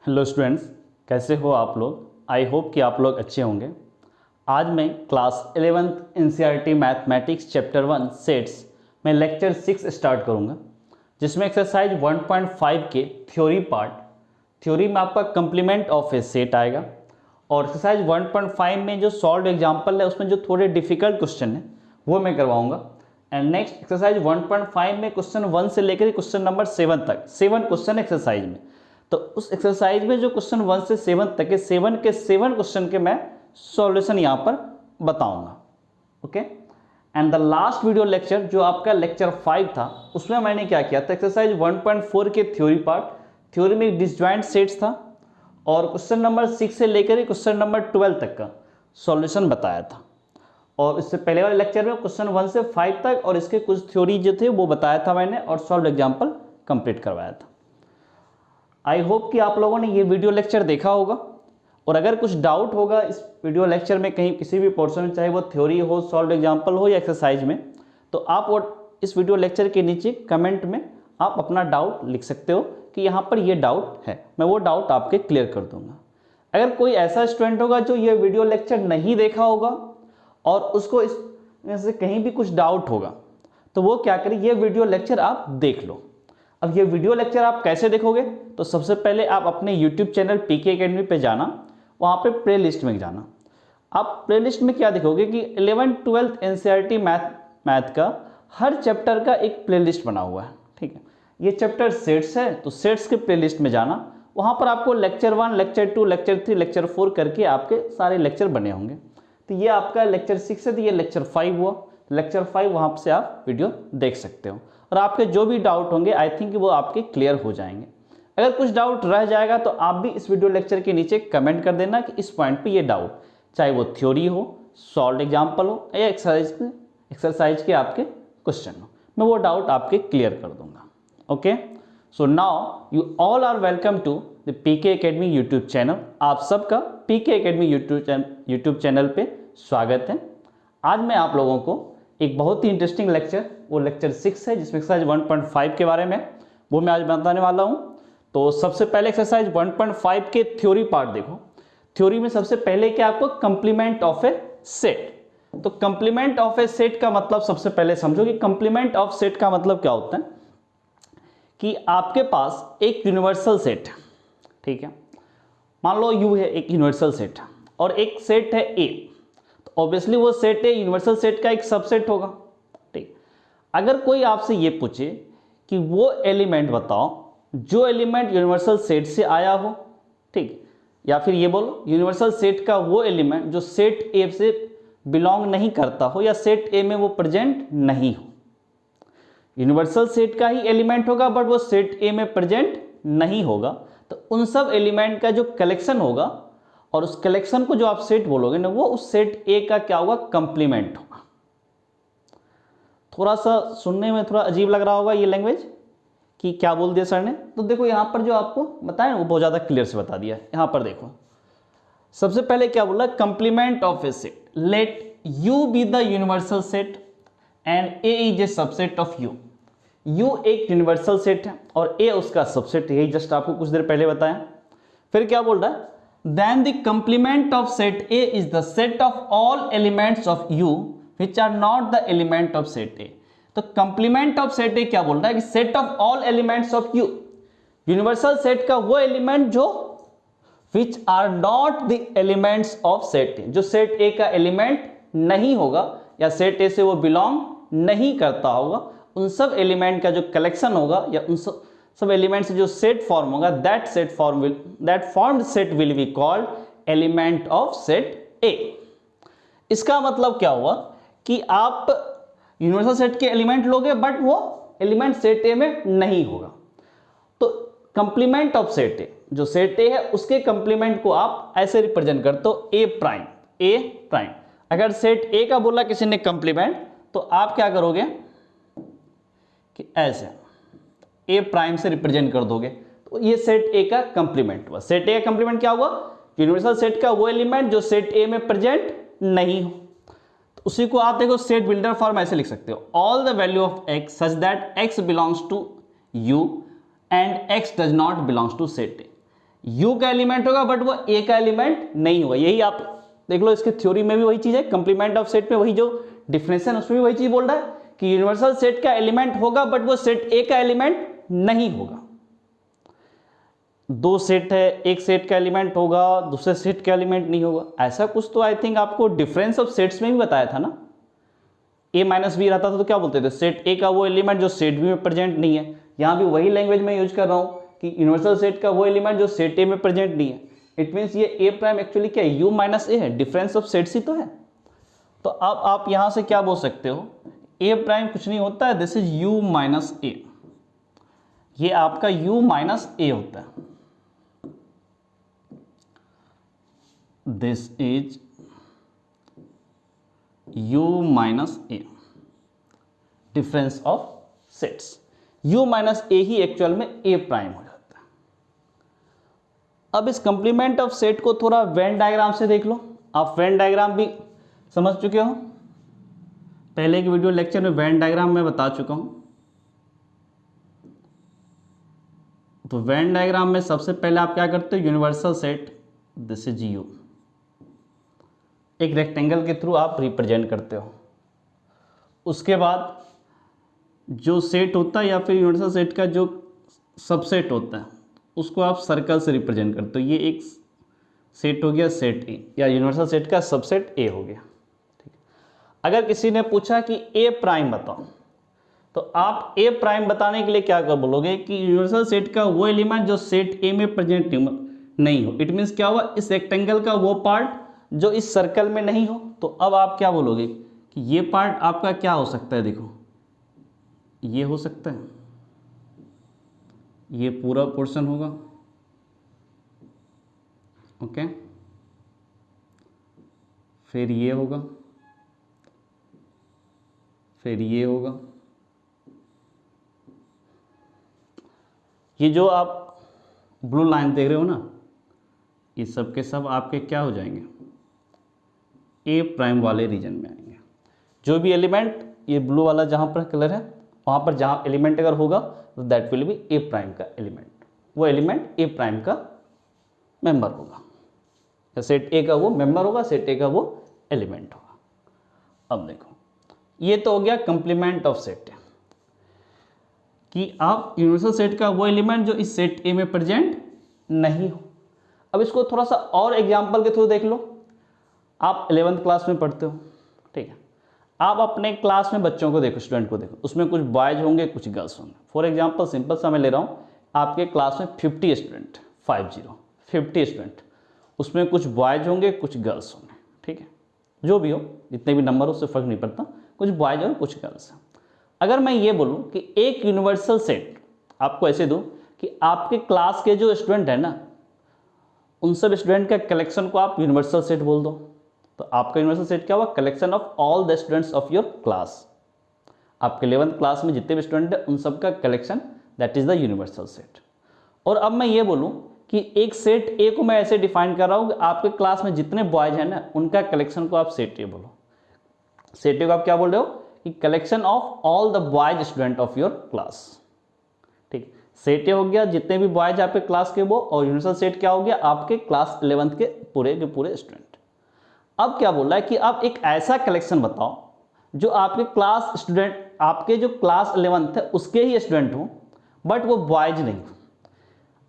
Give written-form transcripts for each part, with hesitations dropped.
Hello students, कैसे हो आप लोग। आई होप कि आप लोग अच्छे होंगे। आज मैं class 11th NCERT mathematics chapter 1 sets में लेक्चर 6 स्टार्ट करूंगा, जिसमें एक्सरसाइज 1.5 के थ्योरी में आपका कंप्लीमेंट ऑफ ए सेट आएगा। और एक्सरसाइज 1.5 में जो सॉल्व एग्जाम्पल है उसमें जो थोड़े डिफिकल्ट क्वेश्चन है वो मैं करवाऊंगा। एंड नेक्स्ट एक्सरसाइज 1.5 में क्वेश्चन 1 से लेकर क्वेश्चन नंबर 7 तक 7 क्वेश्चन एक्सरसाइज में। तो उस एक्सरसाइज में जो क्वेश्चन 1 से 7 तक है 7 के 7 क्वेश्चन के मैं सॉल्यूशन यहाँ पर बताऊंगा। Okay. And the last video lecture जो आपका लेक्चर 5 था उसमें मैंने क्या किया था, एक्सरसाइज 1.4 के थ्योरी में एक डिसजॉइंट सेट्स था और क्वेश्चन नंबर 6 से लेकर क्वेश्चन नंबर 12 तक का सॉल्यूशन बताया था। और इससे पहले वाले लेक्चर में क्वेश्चन 1 से 5 तक और इसके कुछ थ्योरी जो थे वो बताया था मैंने और सॉल्व एग्जाम्पल कंप्लीट करवाया था। आई होप कि आप लोगों ने ये वीडियो लेक्चर देखा होगा। और अगर कुछ डाउट होगा इस वीडियो लेक्चर में कहीं किसी भी पोर्शन में, चाहे वो थ्योरी हो, सॉल्व एग्जाम्पल हो या एक्सरसाइज में, तो आप वो इस वीडियो लेक्चर के नीचे कमेंट में आप अपना डाउट लिख सकते हो कि यहाँ पर ये डाउट है, मैं वो डाउट आपके क्लियर कर दूंगा। अगर कोई ऐसा स्टूडेंट होगा जो ये वीडियो लेक्चर नहीं देखा होगा और उसको इसमें से कहीं भी कुछ डाउट होगा तो वो क्या करें, ये वीडियो लेक्चर आप देख लो। अब ये वीडियो लेक्चर आप कैसे देखोगे, तो सबसे पहले आप अपने YouTube चैनल पीके एकेडमी पे जाना, वहाँ पे प्लेलिस्ट में जाना। आप प्लेलिस्ट में क्या देखोगे कि 11th-12th एनसीईआरटी मैथ का हर चैप्टर का एक प्लेलिस्ट बना हुआ है। ठीक है, ये चैप्टर सेट्स है तो सेट्स के प्लेलिस्ट में जाना, वहाँ पर आपको लेक्चर 1, लेक्चर 2, लेक्चर 3, लेक्चर 4 करके आपके सारे लेक्चर बने होंगे। तो ये आपका लेक्चर 6 है, तो ये लेक्चर 5 हुआ। लेक्चर 5 वहाँ से आप वीडियो देख सकते हो और आपके जो भी डाउट होंगे आई थिंक वो आपके क्लियर हो जाएंगे। अगर कुछ डाउट रह जाएगा तो आप भी इस वीडियो लेक्चर के नीचे कमेंट कर देना कि इस पॉइंट पे ये डाउट, चाहे वो थ्योरी हो, सॉल्व एग्जाम्पल हो या एक्सरसाइज के आपके क्वेश्चन हो, मैं वो डाउट आपके क्लियर कर दूंगा। Okay, so now you all are welcome to the PK academy YouTube channel. आप सबका पीके एकेडमी यूट्यूब चैनल पे स्वागत है। आज मैं आप लोगों को एक बहुत ही इंटरेस्टिंग लेक्चर, वो लेक्चर 6 है जिसमें एक्सरसाइज 1.5 के बारे में वो मैं आज बताने वाला हूँ। तो सबसे पहले एक्सरसाइज 1.5 के थ्योरी पार्ट देखो। थ्योरी में सबसे पहले क्या आपको कंप्लीमेंट ऑफ ए सेट। तो कंप्लीमेंट ऑफ ए सेट का मतलब सबसे पहले समझो कि कंप्लीमेंट ऑफ सेट का मतलब क्या होता है कि आपके पास एक यूनिवर्सल सेट है। ठीक है, मान लो यू है एक यूनिवर्सल सेट और एक सेट है ए, तो ऑब्वियसली वो सेट है यूनिवर्सल सेट का एक सबसेट होगा। ठीक, अगर कोई आपसे ये पूछे कि वो एलिमेंट बताओ जो एलिमेंट यूनिवर्सल सेट से आया हो, ठीक, या फिर ये बोलो यूनिवर्सल सेट का वो एलिमेंट जो सेट ए से बिलोंग नहीं करता हो या सेट ए में वो प्रेजेंट नहीं हो। यूनिवर्सल सेट का ही एलिमेंट होगा बट वो सेट ए में प्रेजेंट नहीं होगा, तो उन सब एलिमेंट का जो कलेक्शन होगा और उस कलेक्शन को जो आप सेट बोलोगे ना, वो उस सेट ए का क्या होगा, कंप्लीमेंट होगा। थोड़ा सा सुनने में थोड़ा अजीब लग रहा होगा ये लैंग्वेज कि क्या बोल दिया सर ने, तो देखो यहाँ पर जो आपको बताया वो बहुत ज़्यादा क्लियर से बता दिया है। यहाँ पर देखो सबसे पहले क्या बोला, complement of A set, let you be the universal set and A is a subset of you. You एक यूनिवर्सल सेट है और ए उसका सबसेट है, यही जस्ट आपको कुछ देर पहले बताया। फिर क्या बोल रहा है, then the complement of set A is the set of all elements of U which are not the element of set A. तो कंप्लीमेंट ऑफ सेट ए क्या बोल रहा है कि set of all elements of U, universal set का वो element जो which are not the elements of set A, जो सेट ए का एलिमेंट नहीं होगा या सेट ए से वो बिलोंग नहीं करता होगा, उन सब एलिमेंट का जो कलेक्शन होगा या उन सब एलिमेंट से जो सेट फॉर्म होगा, that formed set will be called element of set ए। इसका मतलब क्या हुआ कि आप यूनिवर्सल सेट के एलिमेंट लोगे बट वो एलिमेंट सेट ए में नहीं होगा। तो कंप्लीमेंट ऑफ सेट ए, जो सेट ए है उसके कंप्लीमेंट को आप ऐसे रिप्रेजेंट करते हो ए प्राइम। अगर सेट ए का बोला किसी ने कंप्लीमेंट तो आप क्या करोगे कि ऐसे ए प्राइम से रिप्रेजेंट कर दोगे, तो ये सेट ए का कंप्लीमेंट हुआ। सेट ए का कंप्लीमेंट क्या हुआ, यूनिवर्सल सेट का वो एलिमेंट जो सेट ए में प्रेजेंट नहीं हो। तो उसी को आप देखो सेट बिल्डर फॉर्म ऐसे लिख सकते हो, all the value of x such that x belongs to U and X does not belongs to set A. U का एलिमेंट होगा बट वो ए का एलिमेंट नहीं होगा। यही आप देख लो, इसके थ्योरी में भी वही चीज है, कंप्लीमेंट ऑफ सेट में वही जो डिफरेंस है उसमें भी वही चीज बोल रहा है कि यूनिवर्सल सेट का एलिमेंट होगा बट वो सेट ए का एलिमेंट नहीं होगा। दो सेट है, एक सेट का एलिमेंट होगा, दूसरे सेट का एलिमेंट नहीं होगा, ऐसा कुछ तो आई थिंक आपको डिफरेंस ऑफ सेट्स में भी बताया था ना। ए माइनस बी रहता था तो क्या बोलते थे, सेट ए का वो एलिमेंट जो सेट बी में प्रेजेंट नहीं है। यहाँ भी वही लैंग्वेज में यूज कर रहा हूँ कि यूनिवर्सल सेट का वो एलिमेंट जो सेट ए में प्रेजेंट नहीं है। इट मीन्स ये ए प्राइम एक्चुअली क्या है, यू माइनस ए है, डिफरेंस ऑफ सेट्स ही तो है। तो अब आप यहां से क्या बोल सकते हो, ए प्राइम कुछ नहीं होता है, दिस इज यू माइनस ए, ये आपका यू माइनस ए होता है, this is u minus A, difference of sets. u minus A he actual में a प्राइम हो जाता है। अब इस कंप्लीमेंट ऑफ सेट को थोड़ा वेन डायग्राम से देख लो। आप वेन डायग्राम भी समझ चुके हो, पहले की वीडियो लेक्चर में वेन डायग्राम मैं बता चुका हूं। तो वेन डायग्राम में सबसे पहले आप क्या करते हो, universal set, this is u, एक रेक्टेंगल के थ्रू आप रिप्रेजेंट करते हो। उसके बाद जो सेट होता है या फिर यूनिवर्सल सेट का जो सबसेट होता है उसको आप सर्कल से रिप्रेजेंट करते हो। ये एक सेट हो गया सेट ए, या यूनिवर्सल सेट का सबसेट ए हो गया। ठीक है, अगर किसी ने पूछा कि ए प्राइम बताओ, तो आप ए प्राइम बताने के लिए क्या कर बोलोगे कि यूनिवर्सल सेट का वो एलिमेंट जो सेट ए में प्रेजेंट नहीं हो। इट मीन्स क्या हुआ, इस रेक्टेंगल का वो पार्ट जो इस सर्कल में नहीं हो। तो अब आप क्या बोलोगे कि ये पार्ट आपका क्या हो सकता है, देखो ये हो सकता है, ये पूरा पोर्शन होगा, ओके, फिर ये होगा, फिर ये होगा। ये जो आप ब्लू लाइन देख रहे हो ना, ये सब के सब आपके क्या हो जाएंगे, ए प्राइम वाले रीजन में आएंगे। जो भी एलिमेंट, ये ब्लू वाला जहाँ पर कलर है वहाँ पर जहाँ एलिमेंट अगर होगा तो that will be A prime का एलिमेंट, वो एलिमेंट ए प्राइम का मेंबर होगा, सेट ए का वो मेंबर होगा, सेट ए का वो एलिमेंट होगा। अब देखो, ये तो हो गया कंप्लीमेंट ऑफ सेट, कि आप यूनिवर्सल सेट का वो एलिमेंट जो इस सेट ए में प्रेजेंट नहीं हो। अब इसको थोड़ा सा और एग्जाम्पल के थ्रू देख लो। आप 11th क्लास में पढ़ते हो, ठीक है, आप अपने क्लास में बच्चों को देखो, स्टूडेंट को देखो, उसमें कुछ बॉयज होंगे कुछ गर्ल्स होंगे। फॉर एग्जांपल सिंपल सा मैं ले रहा हूँ, आपके क्लास में 50 स्टूडेंट, 50 स्टूडेंट, उसमें कुछ बॉयज होंगे कुछ गर्ल्स होंगे, ठीक है, जो भी हो, जितने भी नंबर हो उससे फर्क नहीं पड़ता, कुछ बॉयज और कुछ गर्ल्स हैं। अगर मैं ये बोलूँ कि एक यूनिवर्सल सेट आपको ऐसे दूँ कि आपके क्लास के जो स्टूडेंट है ना, उन सब स्टूडेंट का कलेक्शन को आप यूनिवर्सल सेट बोल दो, तो आपका यूनिवर्सल सेट क्या हुआ, collection of all the students of your class. आपके 11th क्लास में जितने भी स्टूडेंट हैं उन सब का collection, that is the universal set. और अब मैं ये बोलूं कि एक सेट ए को मैं ऐसे डिफाइन कर रहा हूं कि आपके क्लास में जितने बॉयज हैं ना, उनका कलेक्शन को आप सेट ए बोलो। सेट ए को आप क्या बोल रहे हो कि collection of all the boys student of your class. ठीक, सेट ए हो गया जितने भी बॉयज आपके क्लास के वो, और यूनिवर्सल सेट क्या हो गया, आपके क्लास 11th के पूरे स्टूडेंट। अब क्या बोल रहा है कि आप एक ऐसा कलेक्शन बताओ जो आपके क्लास स्टूडेंट, आपके जो क्लास 11th है उसके ही स्टूडेंट हो, बट वो बॉयज नहीं हो।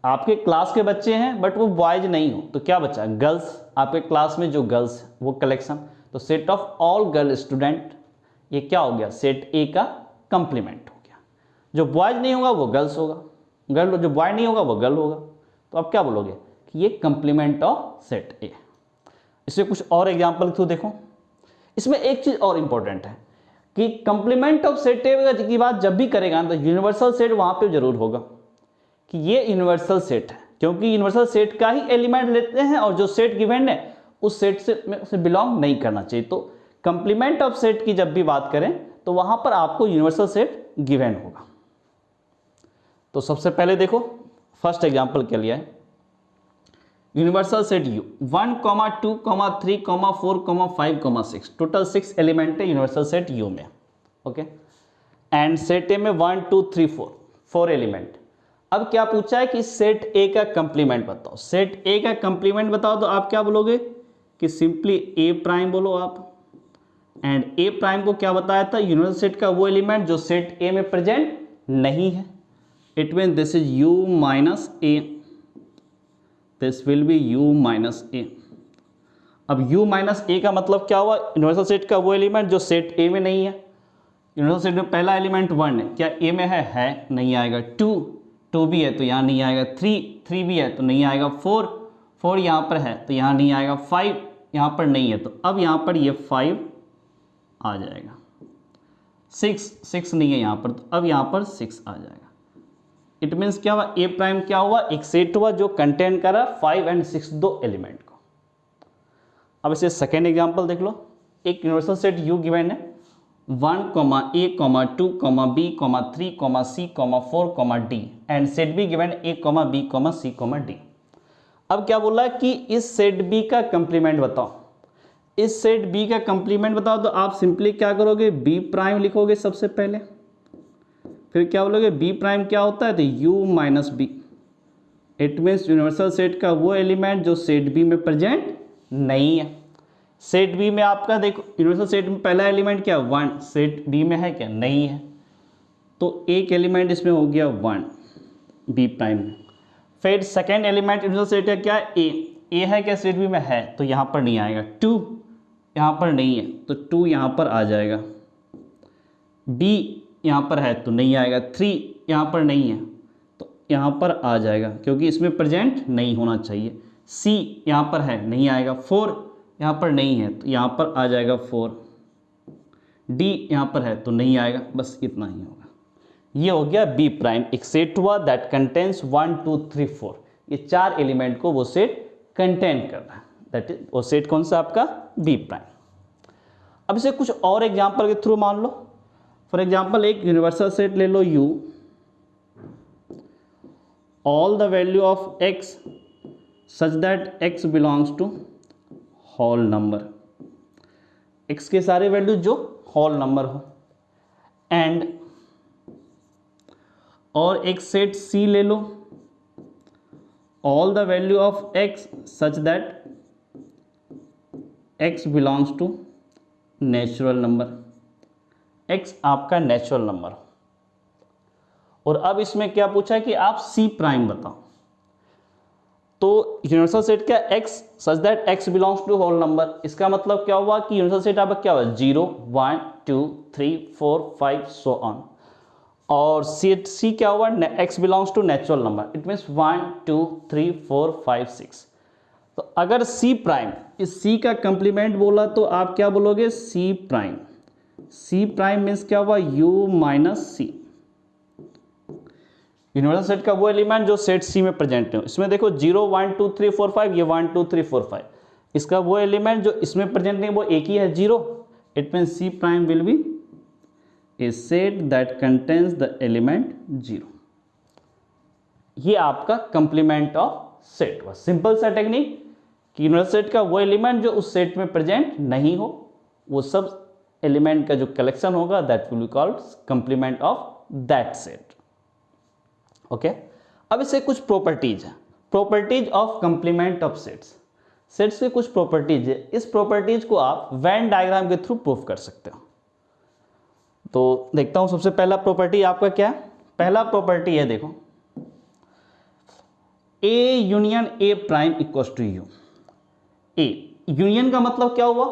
आपके क्लास के बच्चे हैं बट वो बॉयज नहीं हो, तो क्या बचा, गर्ल्स। आपके क्लास में जो गर्ल्स है वो कलेक्शन, तो set of all girl student, ये क्या हो गया, सेट ए का कंप्लीमेंट हो गया। जो बॉयज नहीं होगा वो गर्ल्स होगा, गर्ल जो बॉय नहीं होगा वो गर्ल होगा। तो आप क्या बोलोगे कि ये कंप्लीमेंट ऑफ सेट ए। इसमें कुछ और एग्जाम्पल थ्रू देखो। इसमें एक चीज और इंपॉर्टेंट है कि कंप्लीमेंट ऑफ सेट ए की बात जब भी करेगा तो यूनिवर्सल सेट वहां पे जरूर होगा कि ये यूनिवर्सल सेट है, क्योंकि यूनिवर्सल सेट का ही एलिमेंट लेते हैं और जो सेट गिवन है उस सेट से बिलोंग नहीं करना चाहिए। तो कंप्लीमेंट ऑफ सेट की जब भी बात करें तो वहां पर आपको यूनिवर्सल सेट गिवन होगा। तो सबसे पहले देखो, फर्स्ट एग्जाम्पल क्या लिया है, universal set U 1, 2, 3, 4, 5, 6, total 6 element है यूनिवर्सल सेट U में, ओके। एंड सेट ए में 1, 2, 3, 4 एलिमेंट। अब क्या पूछा है कि सेट ए का कंप्लीमेंट बताओ। सेट ए का कंप्लीमेंट बताओ तो आप क्या बोलोगे कि सिंपली ए प्राइम बोलो आप। एंड ए प्राइम को क्या बताया था, यूनिवर्सल सेट का वो एलिमेंट जो सेट ए में प्रेजेंट नहीं है। It mean this is u minus A, this will be u minus A. अब u माइनस ए का मतलब क्या हुआ, यूनिवर्सल सेट का वो एलिमेंट जो सेट ए में नहीं है। यूनिवर्सल सेट में पहला एलिमेंट 1 है, क्या ए में है नहीं आएगा। 2 भी है तो यहाँ नहीं आएगा। 3 भी है तो नहीं आएगा। 4 यहाँ पर है तो यहाँ नहीं आएगा। 5 यहाँ पर नहीं है तो अब यहाँ पर ये 5 आ जाएगा। 6 नहीं है यहाँ पर तो अब यहाँ पर 6 आ जाएगा। इट मीन्स क्या हुआ, ए प्राइम क्या हुआ, एक सेट हुआ जो कंटेन करा 5 और 6 दो एलिमेंट को। अब इसे सेकेंड एग्जाम्पल देख लो। एक यूनिवर्सल सेट U गिवन है 1, A, 2, B, 3, C, 4, D and set B given A, B, C, D। अब क्या बोला है कि इस सेट B का कंप्लीमेंट बताओ। इस सेट B का कंप्लीमेंट बताओ तो आप सिंपली क्या करोगे, B प्राइम लिखोगे सबसे पहले, फिर क्या बोलोगे B प्राइम क्या होता है तो U minus B। It means universal set का वो एलिमेंट जो सेट B में प्रेजेंट नहीं है। सेट बी में आपका देखो यूनिवर्सल सेट में पहला एलिमेंट क्या 1, सेट बी में है क्या नहीं है, तो एक एलिमेंट इसमें हो गया 1 बी प्राइम में। फिर सेकेंड एलिमेंट यूनिवर्सल सेट का क्या ए है क्या सेट बी में है तो यहाँ पर नहीं आएगा। 2 यहाँ पर नहीं है तो 2 यहाँ पर आ जाएगा। बी यहाँ पर है तो नहीं आएगा। 3 यहाँ पर नहीं है तो यहाँ पर आ जाएगा क्योंकि इसमें प्रेजेंट नहीं होना चाहिए। सी यहाँ पर है नहीं आएगा। 4 यहाँ पर नहीं है तो यहाँ पर आ जाएगा 4। डी यहाँ पर है तो नहीं आएगा। बस इतना ही होगा। ये हो गया बी प्राइम, एक सेट हुआ दैट कंटेन्स 1, 2, 3, 4। ये 4 एलिमेंट को वो सेट कंटेन कर रहा है, दैट इज वो सेट कौन सा आपका बी प्राइम। अब इसे कुछ और एग्जाम्पल के थ्रू मान लो। फॉर एग्जाम्पल एक यूनिवर्सल सेट ले लो U, all the value of x such that x belongs to whole number, x के सारे वैल्यू जो होल नंबर हो। एंड और एक सेट C ले लो, all the value of x such that x belongs to natural number, x आपका natural number हो। और अब इसमें क्या पूछा है कि आप C प्राइम बताओ। तो यूनिवर्सल सेट क्या x such that x belongs to whole number, इसका मतलब क्या हुआ कि यूनिवर्सल सेट आपका क्या हुआ 0, 1, 2, 3, 4, 5 सो ऑन। और सेट C क्या हुआ x belongs to natural number, it means 1, 2, 3, 4, 5, 6। तो अगर C प्राइम इस C का कंप्लीमेंट बोला तो आप क्या बोलोगे C prime. C prime means क्या हुआ U minus C। Universal set का वो एलिमेंट जो सेट C में प्रेजेंट है। इसमें देखो 0, 1, 2, 3, 4, 5, ये 1, 2, 3, 4, 5। इसका वो एलिमेंट जो इसमें प्रेजेंट नहीं वो एक ही है 0। It mean C prime will be A set that contains the element 0। ये आपका कंप्लीमेंट ऑफ सेट हुआ। सिंपल सा टेक्निक कि यूनिवर्सल सेट का वो एलिमेंट जो उस सेट में प्रेजेंट नहीं हो, वो सब एलिमेंट का जो कलेक्शन होगा that will be called complement of that set. Okay अब इसे कुछ प्रॉपर्टीज है, properties of complement of sets. Sets के कुछ प्रॉपर्टीज है, इस प्रॉपर्टीज को आप वेन डायग्राम के थ्रू प्रूफ कर सकते हो। तो देखता हूं सबसे पहला प्रॉपर्टी आपका क्या है। पहला प्रॉपर्टी है देखो A union A prime equals to U. A union का मतलब क्या हुआ,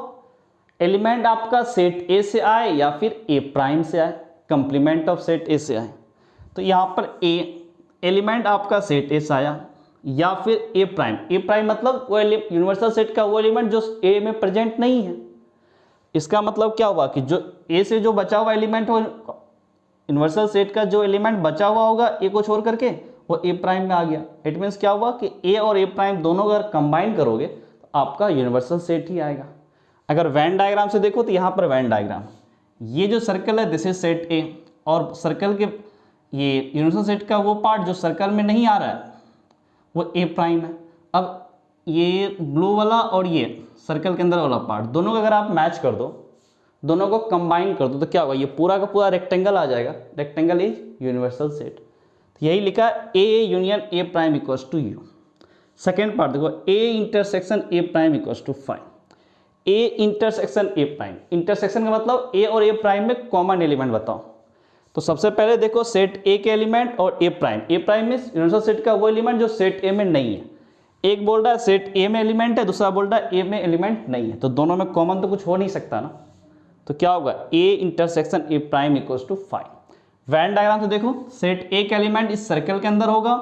एलिमेंट आपका सेट ए से आए या फिर ए प्राइम से आए, कंप्लीमेंट ऑफ सेट ए से आए। तो यहां पर ए एलिमेंट आपका सेट ए से आया या फिर ए प्राइम मतलब वो यूनिवर्सल सेट का वो एलिमेंट जो ए में प्रेजेंट नहीं है। इसका मतलब क्या हुआ कि जो ए से जो बचा हुआ एलिमेंट हो, यूनिवर्सल सेट का जो एलिमेंट बचा हुआ होगा ए को छोड़ करके वो ए प्राइम में आ गया। इट मीन्स क्या हुआ कि ए और ए प्राइम दोनों अगर कंबाइन करोगे तो आपका यूनिवर्सल सेट ही आएगा। अगर वेन डायग्राम से देखो तो यहाँ पर वेन डायग्राम, ये जो सर्कल है दिस इज सेट ए, और सर्कल के ये यूनिवर्सल सेट का वो पार्ट जो सर्कल में नहीं आ रहा है वो ए प्राइम है। अब ये ब्लू वाला और ये सर्कल के अंदर वाला पार्ट दोनों को अगर आप मैच कर दो, दोनों को कंबाइन कर दो तो क्या होगा, ये पूरा का पूरा रेक्टेंगल आ जाएगा। Rectangle is universal set. तो यही लिखा A union A prime equals to U. Second part देखो, A intersection A prime equals to find A intersection A prime. Intersection का मतलब ए और ए प्राइम में कॉमन एलिमेंट बताओ। तो सबसे पहले देखो सेट ए के एलिमेंट और A prime means universal set का वो एलिमेंट जो सेट ए में नहीं है। एक बोल रहा है सेट ए में एलिमेंट है, दूसरा बोल रहा है ए में एलिमेंट नहीं है, तो दोनों में कॉमन तो कुछ हो नहीं सकता ना। तो क्या होगा, A intersection A prime equals to 5। Venn diagram से देखो, सेट ए का एलिमेंट इस सर्कल के अंदर होगा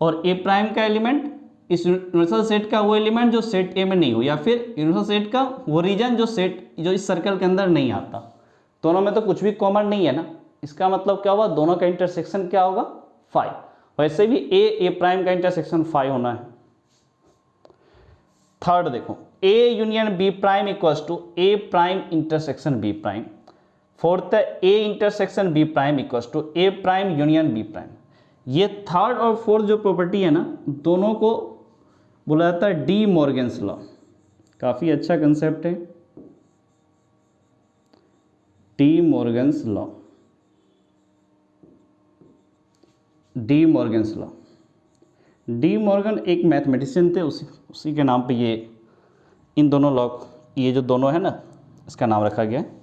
और ए प्राइम का एलिमेंट इस यूनिवर्सल सेट का वो एलिमेंट जो सेट ए में नहीं हो, या फिर यूनिवर्सल सेट का वो रीजन जो इस सर्कल के अंदर नहीं आता। दोनों में तो कुछ भी कॉमन नहीं है ना, इसका मतलब क्या होगा, दोनों का इंटरसेक्शन क्या होगा, 5। वैसे भी ए प्राइम का इंटरसेक्शन 5 होना है। थर्ड देखो, A union B prime equals to A prime intersection B prime. Fourth है A intersection B prime equals to A prime union B prime. ये थर्ड और फोर्थ जो प्रॉपर्टी है ना, दोनों को बोला जाता है डी मॉर्गन्स लॉ। काफ़ी अच्छा कंसेप्ट है, D Morgan's law. D Morgan's law, De Morgan एक मैथमेटिशियन थे, उसी के नाम पे ये इन दोनों लॉ, ये जो दोनों है ना, इसका नाम रखा गया है।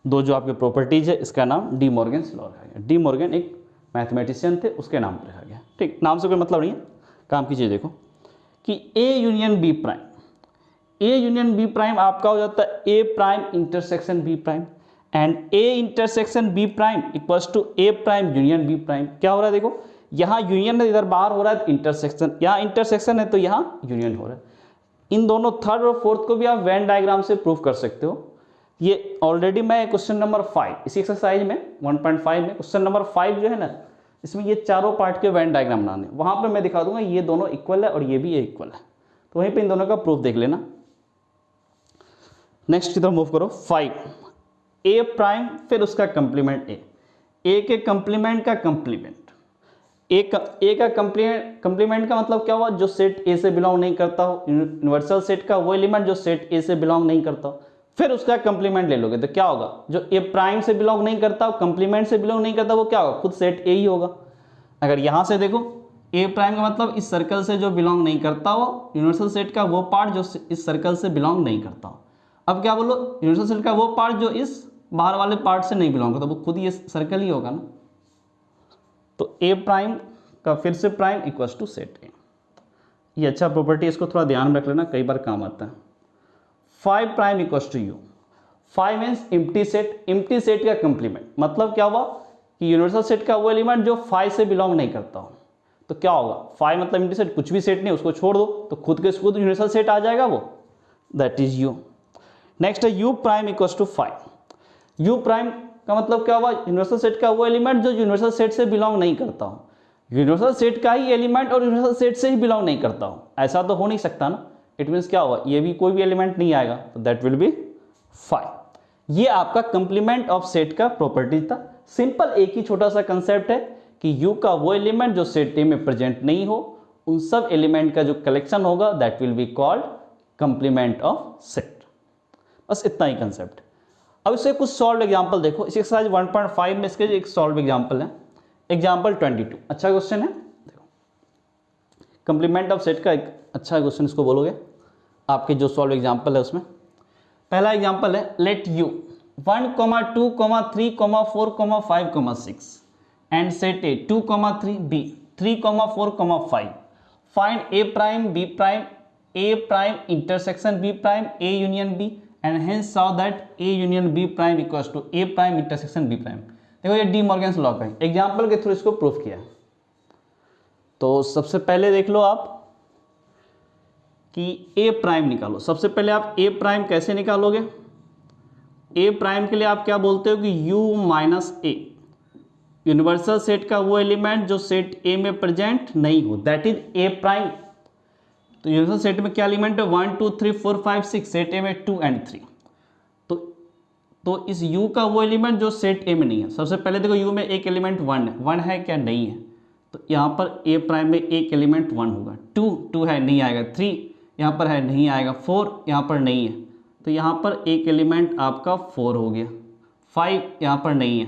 दो जो आपके प्रॉपर्टीज है, इसका नाम डी मॉर्गन्स लॉ रखा गया। डी मॉर्गन एक मैथमेटिशियन थे, उसके नाम पर रखा गया। ठीक, नाम से कोई मतलब नहीं है, काम कीजिए। देखो कि A union B prime, A union B prime आपका हो जाता है A prime intersection B prime, and A intersection B prime equals to A prime union B prime. क्या हो रहा है, देखो यहाँ यूनियन है, इधर बाहर हो रहा है इंटरसेक्शन, यहाँ इंटरसेक्शन है तो यहाँ यूनियन हो रहा है। इन दोनों थर्ड और फोर्थ को भी आप वेन डायग्राम से प्रूव कर सकते हो। ये ऑलरेडी मैं क्वेश्चन नंबर 5 इसी एक्सरसाइज में 1.5 में क्वेश्चन नंबर 5 जो है ना, इसमें ये चारों पार्ट के वेन डायग्राम बनाने, वहाँ पर मैं दिखा दूंगा ये दोनों इक्वल है और ये भी इक्वल है, तो वहीं पे इन दोनों का प्रूफ देख लेना। नेक्स्ट की तरफ मूव करो। 5 ए प्राइम, फिर उसका कंप्लीमेंट ए के कंप्लीमेंट का कंप्लीमेंट, ए का कंप्लीमेंट का मतलब क्या हुआ, जो सेट ए से बिलोंग नहीं करता हो, यूनिवर्सल सेट का वो एलिमेंट जो सेट ए से बिलोंग नहीं करता हो, फिर उसका कंप्लीमेंट ले लोगे तो क्या होगा, जो ए प्राइम से बिलोंग नहीं करता हो, कंप्लीमेंट से बिलोंग नहीं करता, वो क्या होगा, खुद सेट ए ही होगा। अगर यहाँ से देखो, ए प्राइम का मतलब इस सर्कल से जो बिलोंग नहीं करता हो, यूनिवर्सल सेट का वो पार्ट जो इस सर्कल से बिलोंग नहीं करता हो। अब क्या बोलो, यूनिवर्सल सेट का वो पार्ट जो इस बाहर वाले पार्ट से नहीं बिलोंग करता, वो खुद ये सर्कल ही होगा ना। तो ए प्राइम का फिर से prime equals to set A. ये अच्छा प्रॉपर्टी, इसको थोड़ा ध्यान रख लेना, कई बार काम आता है। 5 prime equals to U. 5 means empty set, empty set का कंप्लीमेंट मतलब क्या हुआ कि यूनिवर्सल सेट का वो एलिमेंट जो 5 से बिलोंग नहीं करता हो। तो क्या होगा, 5 मतलब एम्प्टी सेट, कुछ भी सेट नहीं, उसको छोड़ दो तो खुद के खुद यूनिवर्सल सेट आ जाएगा वो, दैट इज यू। नेक्स्ट है U prime equals to 5। U prime का मतलब क्या हुआ, यूनिवर्सल सेट का वो एलिमेंट जो यूनिवर्सल सेट से बिलोंग नहीं करता हो। यूनिवर्सल सेट का ही एलिमेंट और यूनिवर्सल सेट से ही बिलोंग नहीं करता हो, ऐसा तो हो नहीं सकता ना। इट मीन्स क्या हुआ, ये भी कोई भी एलिमेंट नहीं आएगा, तो दैट विल बी 5। ये आपका कंप्लीमेंट ऑफ सेट का प्रॉपर्टी था। सिंपल एक ही छोटा सा कंसेप्ट है कि यू का वो एलिमेंट जो सेट ए में प्रेजेंट नहीं हो, उन सब एलिमेंट का जो कलेक्शन होगा that will be called complement of set. बस इतना ही कंसेप्ट। अब इससे कुछ सॉल्व एग्जाम्पल देखो, इस एक्सरसाइज 1.5 में इसके एक सॉल्व एग्जाम्पल है। एग्जाम्पल 22, अच्छा क्वेश्चन है, देखो कंप्लीमेंट ऑफ सेट का एक अच्छा क्वेश्चन इसको बोलोगे। आपके जो सॉल्व एग्जाम्पल है उसमें पहला एग्जाम्पल है, let U 1, 2, 3, 4, 5, 6 and set A 2, 3 B 3, 4, 5 find A prime B prime A prime intersection B prime A union B and hence show that A union B prime equals to A prime intersection B prime. देखो ये D Morgan's law का है, example के through इसको proof किया। तो सबसे पहले देख लो आप कि ए प्राइम निकालो। सबसे पहले आप ए प्राइम कैसे निकालोगे, ए प्राइम के लिए आप क्या बोलते हो कि u माइनस ए, यूनिवर्सल सेट का वो एलिमेंट जो सेट ए में प्रेजेंट नहीं हो, दैट इज ए प्राइम। तो यूनिवर्सल सेट में क्या एलिमेंट है, 1, 2, 3, 4, 5, 6, सेट ए में 2 and 3। तो इस u का वो एलिमेंट जो सेट ए में नहीं है, सबसे पहले देखो u में एक एलिमेंट 1 है क्या, नहीं है, तो यहाँ पर ए प्राइम में एक एलिमेंट 1 होगा। 2 है, नहीं आएगा। 3 यहाँ पर है, नहीं आएगा। 4 यहाँ पर नहीं है, तो यहाँ पर एक एलिमेंट आपका 4 हो गया। 5 यहाँ पर नहीं है,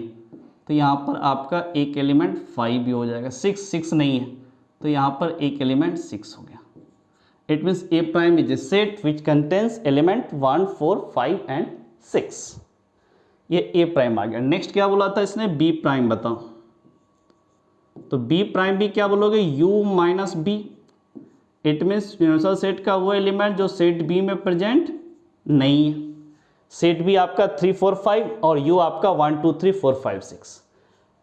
तो यहाँ पर आपका एक एलिमेंट 5 भी हो जाएगा। 6 नहीं है तो यहाँ पर एक एलिमेंट 6 हो गया। It means A prime is a set which contains element 1, 4, 5 and 6। ये ए प्राइम आ गया। नेक्स्ट क्या बोला था इसने, बी प्राइम बताओ। तो बी प्राइम भी क्या बोलोगे, u minus B. It means universal set का वो एलिमेंट जो सेट बी में प्रेजेंट नहीं है। सेट बी आपका 3, 4, 5 और u आपका 1, 2, 3, 4, 5, 6।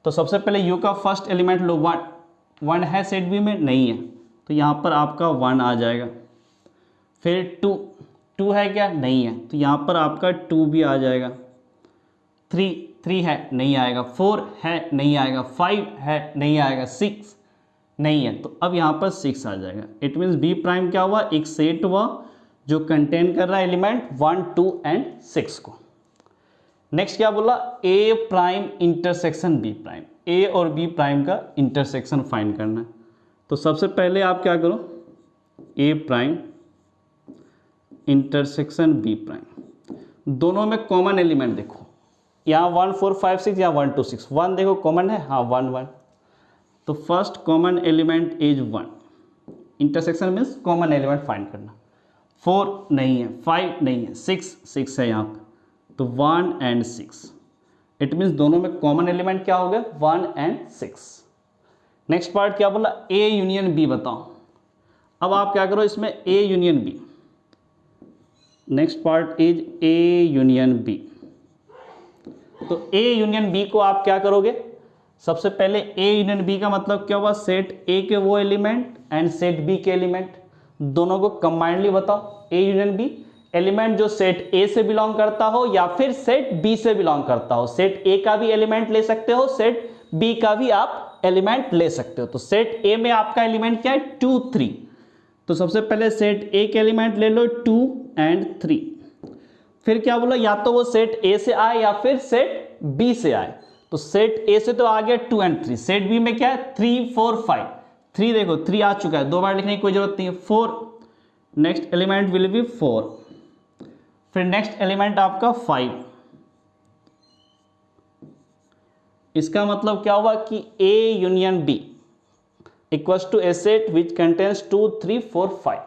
तो सबसे पहले u का फर्स्ट एलिमेंट लो, 1 है सेट बी में, नहीं है तो यहाँ पर आपका 1 आ जाएगा। फिर 2 है क्या, नहीं है तो यहाँ पर आपका 2 भी आ जाएगा। 3 है, नहीं आएगा। 4 है, नहीं आएगा। 5 है, नहीं आएगा। 6 नहीं है तो अब यहाँ पर 6 आ जाएगा। इट मीन्स बी प्राइम क्या हुआ, एक सेट हुआ जो कंटेन कर रहा है एलिमेंट 1, 2 एंड 6 को। नेक्स्ट क्या बोला, ए प्राइम इंटरसेक्शन बी प्राइम। ए और बी प्राइम का इंटरसेक्शन फाइंड करना है। तो सबसे पहले आप क्या करो, ए प्राइम इंटरसेक्शन बी प्राइम, दोनों में कॉमन एलिमेंट देखो। यहाँ 1, 4, 5, 6 या 1, 2, 6, 1 देखो कॉमन है, हाँ 1, 1। तो first common element is 1। Intersection means common element find करना। 4 नहीं है, 5 नहीं है, 6 है यहाँ पे, तो 1 एंड 6। इट मीन्स दोनों में कॉमन एलिमेंट क्या हो गया, 1 एंड 6। नेक्स्ट पार्ट क्या बोला, ए यूनियन बी बताओ। अब आप क्या करो इसमें, A union B. Next part is A union B. तो ए यूनियन बी को आप क्या करोगे, सबसे पहले ए यूनियन बी का मतलब क्या हुआ, सेट ए के वो एलिमेंट एंड सेट बी के एलिमेंट दोनों को कंबाइंडली बताओ। ए यूनियन बी एलिमेंट जो सेट ए से बिलोंग करता हो या फिर सेट बी से बिलोंग करता हो। सेट ए का भी एलिमेंट ले सकते हो, सेट बी का भी आप एलिमेंट ले सकते हो। तो सेट ए में आपका एलिमेंट क्या है, 2, 3। तो सबसे पहले सेट ए के एलिमेंट ले लो 2 एंड 3। फिर क्या बोला, या तो वो सेट ए से आए या फिर सेट बी से आए। तो सेट ए से तो आ गया 2 एंड 3। सेट बी में क्या है, 3, 4, 5। 3 देखो 3 आ चुका है, 2 बार लिखने की कोई जरूरत नहीं है। 4, नेक्स्ट एलिमेंट विल बी 4। फिर नेक्स्ट एलिमेंट आपका 5। इसका मतलब क्या हुआ कि A union B equals to a set which contains 2, 3, 4, 5।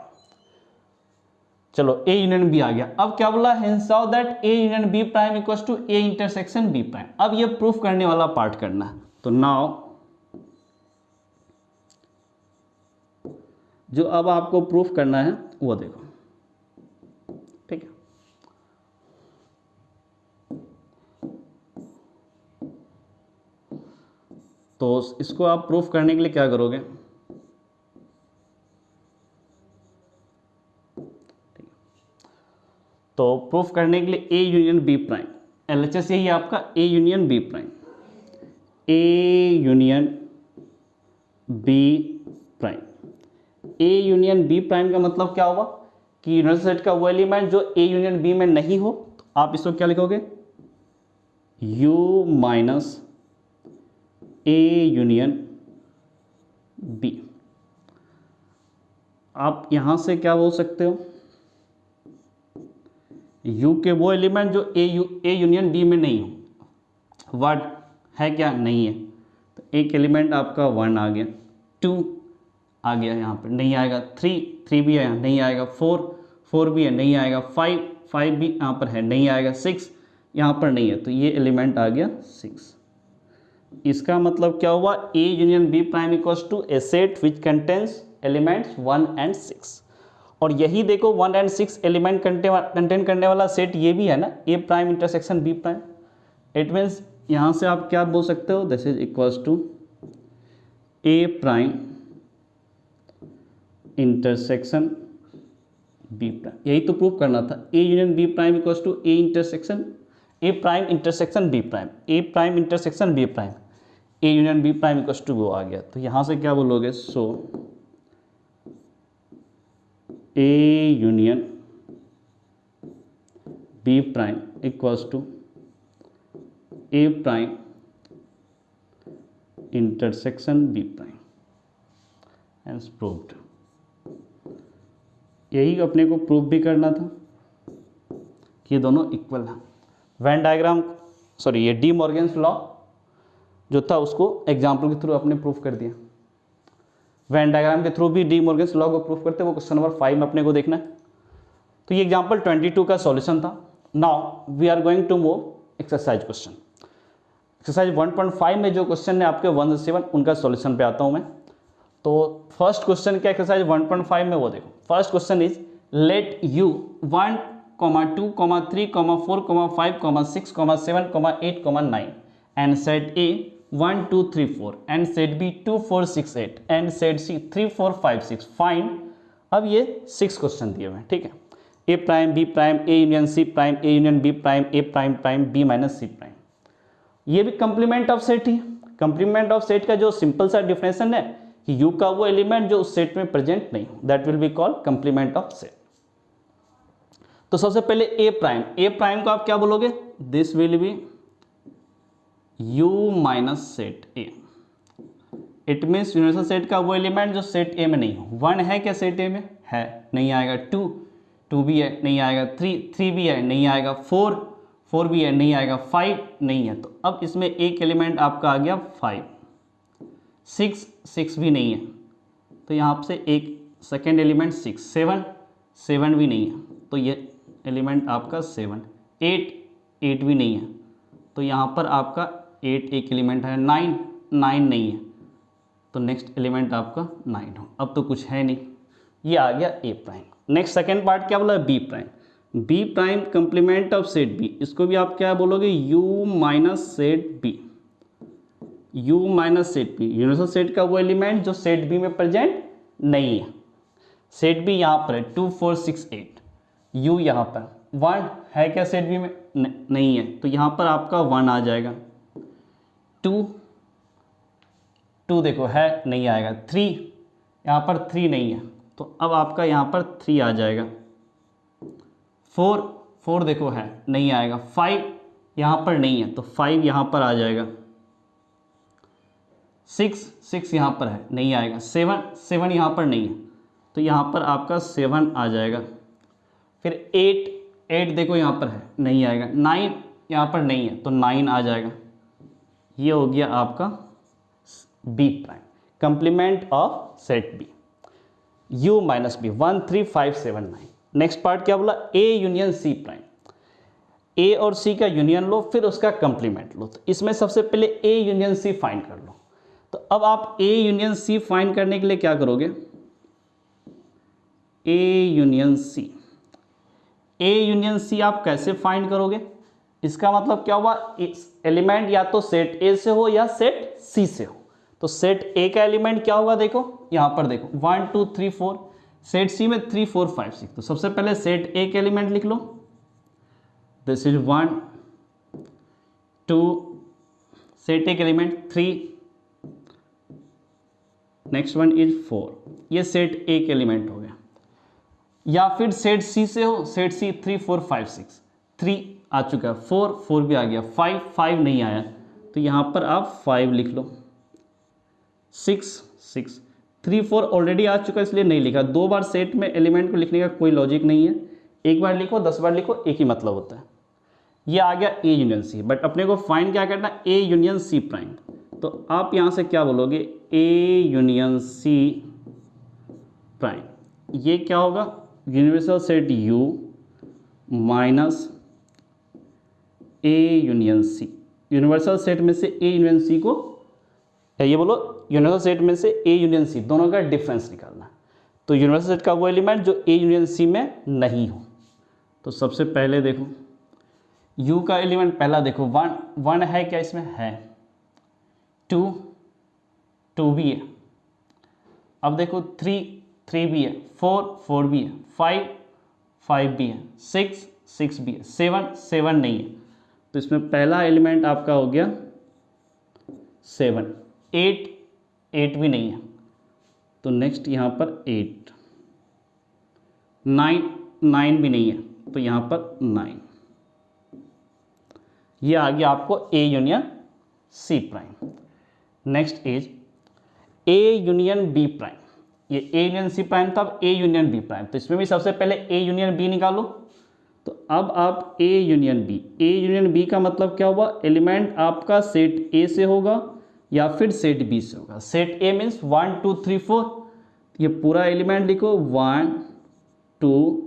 चलो ए यूनियन बी आ गया। अब क्या बोला, hence of that A union B prime equals to A intersection B prime. अब ये प्रूफ करने वाला पार्ट करना है। तो नाउ जो अब आपको प्रूफ करना है वो देखो, ठीक है। तो इसको आप प्रूफ करने के लिए क्या करोगे, तो प्रूफ करने के लिए A union B prime, LHS यही है आपका, A union B prime. A union B prime, A union B prime का मतलब क्या हुआ कि यूनिवर्सल सेट का वो एलिमेंट जो ए यूनियन बी में नहीं हो। तो आप इसको क्या लिखोगे, U minus A union B. आप यहां से क्या बोल सकते हो, यू के वो एलिमेंट जो ए यूनियन बी में नहीं हो। वर्ड है क्या, नहीं है। तो एक एलिमेंट आपका 1 आ गया, 2 आ गया, यहाँ पर नहीं आएगा। 3 भी है, नहीं आएगा। 4 भी है, नहीं आएगा। 5 भी यहाँ पर है, नहीं आएगा। 6 यहाँ पर नहीं है तो ये एलिमेंट आ गया 6। इसका मतलब क्या हुआ, A union B prime equals to a set which contains elements 1 and 6। और यही देखो 1 एंड 6 एलिमेंट कंटेन करने वाला सेट ये भी है ना, A prime intersection B prime. It means यहाँ से आप क्या बोल सकते हो, this is equals to A prime intersection B prime. यही तो प्रूव करना था, A union B prime equals to A intersection A prime intersection B prime, A prime intersection B prime, A union B prime equals to वो आ गया। तो यहाँ से क्या बोलोगे, so A union B prime equals to A prime intersection B prime, and proved. यही अपने को प्रूव भी करना था कि ये दोनों इक्वल हैं। वेन डायग्राम, सॉरी ये डी मॉर्गन्स लॉ जो था उसको एग्जाम्पल के थ्रू आपने प्रूफ कर दिया। वेन डायग्राम के थ्रू भी डी मॉर्गन्स लॉ को प्रूफ करते हैं, वो क्वेश्चन नंबर 5 में अपने को देखना है। तो ये एग्जाम्पल 22 का सॉल्यूशन था। Now we are going to move exercise question. Exercise 1.5 में जो क्वेश्चन है आपके 1 से 7 उनका सॉल्यूशन पे आता हूँ मैं। तो फर्स्ट क्वेश्चन क्या एक्सरसाइज 1.5 में, वो देखो। First question is let u 1, 2, 3, 4, 5, 6, 7, 8, 9 and set A 1, 2, 3, 4 and set B 2, 4, 6, 8 and set C 3, 4, 5, 6 find. अब ये 6 क्वेश्चन दिए हुए हैं, ठीक है। A prime B prime A union C prime A union B prime A prime prime B minus C prime. ये भी complement of set ही। कंप्लीमेंट ऑफ सेट का जो सिंपल सा डिफिनेशन है कि यू का वो एलिमेंट जो उस सेट में प्रेजेंट नहीं हो, that will be called complement of set. तो सबसे पहले ए प्राइम को आप क्या बोलोगे, this will B U minus set A. It means universal set का वो एलिमेंट जो सेट ए में नहीं हो। 1 है क्या सेट ए में, है, नहीं आएगा। 2 भी है, नहीं आएगा। 3 भी है, नहीं आएगा। 4 भी है, नहीं आएगा। 5 नहीं है। तो अब इसमें एक एलिमेंट आपका आ गया 5। 6 भी नहीं है, तो यहाँ से एक सेकेंड एलिमेंट 6। 7 भी नहीं है, तो ये एलिमेंट आपका 7। 8 भी नहीं है, तो यहाँ पर आपका 8 एक एलिमेंट है। 9 नहीं है, तो नेक्स्ट एलिमेंट आपका 9 हो। अब तो कुछ है नहीं, ये आ गया A prime. Next second part क्या बोला, B prime complement of set B. इसको भी आप क्या बोलोगे, U minus set B. U minus set B, universal set का वो एलिमेंट जो सेट बी में प्रेजेंट नहीं है। सेट बी यहाँ पर है 2, 4, 6, 8। यू यहाँ पर 1 है क्या सेट बी में, नहीं है, तो यहाँ पर आपका 1 आ जाएगा। 2 देखो है, नहीं आएगा। 3 यहाँ पर 3 नहीं है, तो अब आपका यहाँ पर 3 आ जाएगा। 4 देखो है, नहीं आएगा। 5 यहाँ पर नहीं है, तो 5 यहाँ पर आ जाएगा। 6 यहाँ पर है, नहीं आएगा। 7 यहाँ पर नहीं है, तो यहाँ पर आपका 7 आ जाएगा। फिर 8 देखो यहाँ पर है, नहीं आएगा। 9 यहाँ पर नहीं है, तो 9 आ जाएगा। ये हो गया आपका B prime, complement of set B. U minus B 1, 3, 5, 7, 9। Next part क्या बोला, ए यूनियन सी प्राइम। ए और सी का यूनियन लो, फिर उसका कंप्लीमेंट लो। तो इसमें सबसे पहले ए यूनियन सी फाइंड कर लो। तो अब आप ए यूनियन सी फाइंड करने के लिए क्या करोगे, ए यूनियन सी आप कैसे फाइंड करोगे, इसका मतलब क्या हुआ, एलिमेंट या तो सेट ए से हो या सेट सी से हो। तो सेट ए का एलिमेंट क्या होगा, देखो यहाँ पर देखो 1, 2, 3, 4। सेट सी में 3, 4, 5, 6। तो सबसे पहले सेट ए के एलिमेंट लिख लो, दिस इज 1, 2। सेट ए के एलिमेंट 3, नेक्स्ट वन इज 4। ये सेट ए के एलिमेंट हो गया। या फिर सेट सी से हो, सेट सी 3, 4, 5, 6। 3 आ चुका है, 4 भी आ गया। 5 नहीं आया, तो यहाँ पर आप 5 लिख लो। 6 3, 4 ऑलरेडी आ चुका है, इसलिए नहीं लिखा। 2 बार सेट में एलिमेंट को लिखने का कोई लॉजिक नहीं है। एक बार लिखो, 10 बार लिखो, एक ही मतलब होता है। ये आ गया ए यूनियन सी। बट अपने को फाइंड क्या करना है, ए यूनियन सी प्राइम। तो आप यहाँ से क्या बोलोगे, ए यूनियन सी प्राइम। ये क्या होगा, universal set U minus A union C. Universal set में से ए यूनियन सी को, ये बोलो यूनिवर्सल सेट में से ए यूनियन सी, दोनों का डिफरेंस निकालना है। तो यूनिवर्सल सेट का वो एलिमेंट जो ए यूनियन सी में नहीं हो। तो सबसे पहले देखो यू का एलिमेंट, पहला देखो 1 है क्या इसमें, है। 2 भी है। अब देखो 3 भी है। 4 भी है। 5 भी है। 6 भी है। 7 नहीं है, तो इसमें पहला एलिमेंट आपका हो गया 7। 8 भी नहीं है, तो नेक्स्ट यहाँ पर 8। 9 भी नहीं है, तो यहाँ पर 9। ये आ गया आपको A union C prime. Next is A union B prime. ये ए यूनियन सी प्राइम था, अब ए यूनियन बी प्राइम। तो इसमें भी सबसे पहले ए यूनियन बी निकालो। तो अब आप ए यूनियन बी का मतलब क्या हुआ, एलिमेंट आपका सेट ए से होगा या फिर सेट बी से होगा। सेट ए मीन्स 1 2 3 4, ये पूरा एलिमेंट लिखो 1 2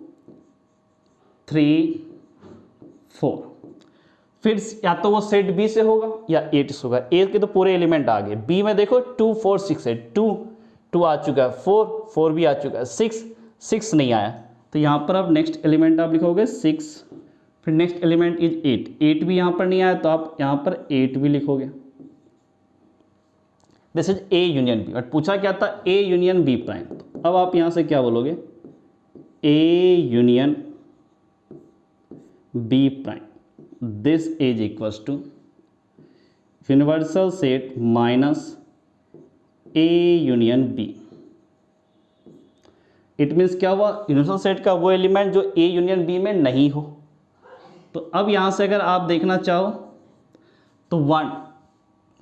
3 4। फिर या तो वो सेट बी से होगा या 8 से होगा। ए के तो पूरे एलिमेंट आ गए, बी में देखो 2 4 6 8, 2 आ चुका है, 4 भी आ चुका है, 6 नहीं आया, तो यहाँ पर अब नेक्स्ट एलिमेंट आप लिखोगे 6, फिर नेक्स्ट एलिमेंट इज 8 भी यहाँ पर नहीं आया तो आप यहाँ पर 8 भी लिखोगे। This is A union B, but पूछा क्या था, ए यूनियन बी प्राइम। तो अब आप यहाँ से क्या बोलोगे, A union B prime, this is equals to universal set minus A union B. It means क्या हुआ, यूनिवर्सल सेट का वो एलिमेंट जो ए यूनियन बी में नहीं हो। तो अब यहाँ से अगर आप देखना चाहो तो 1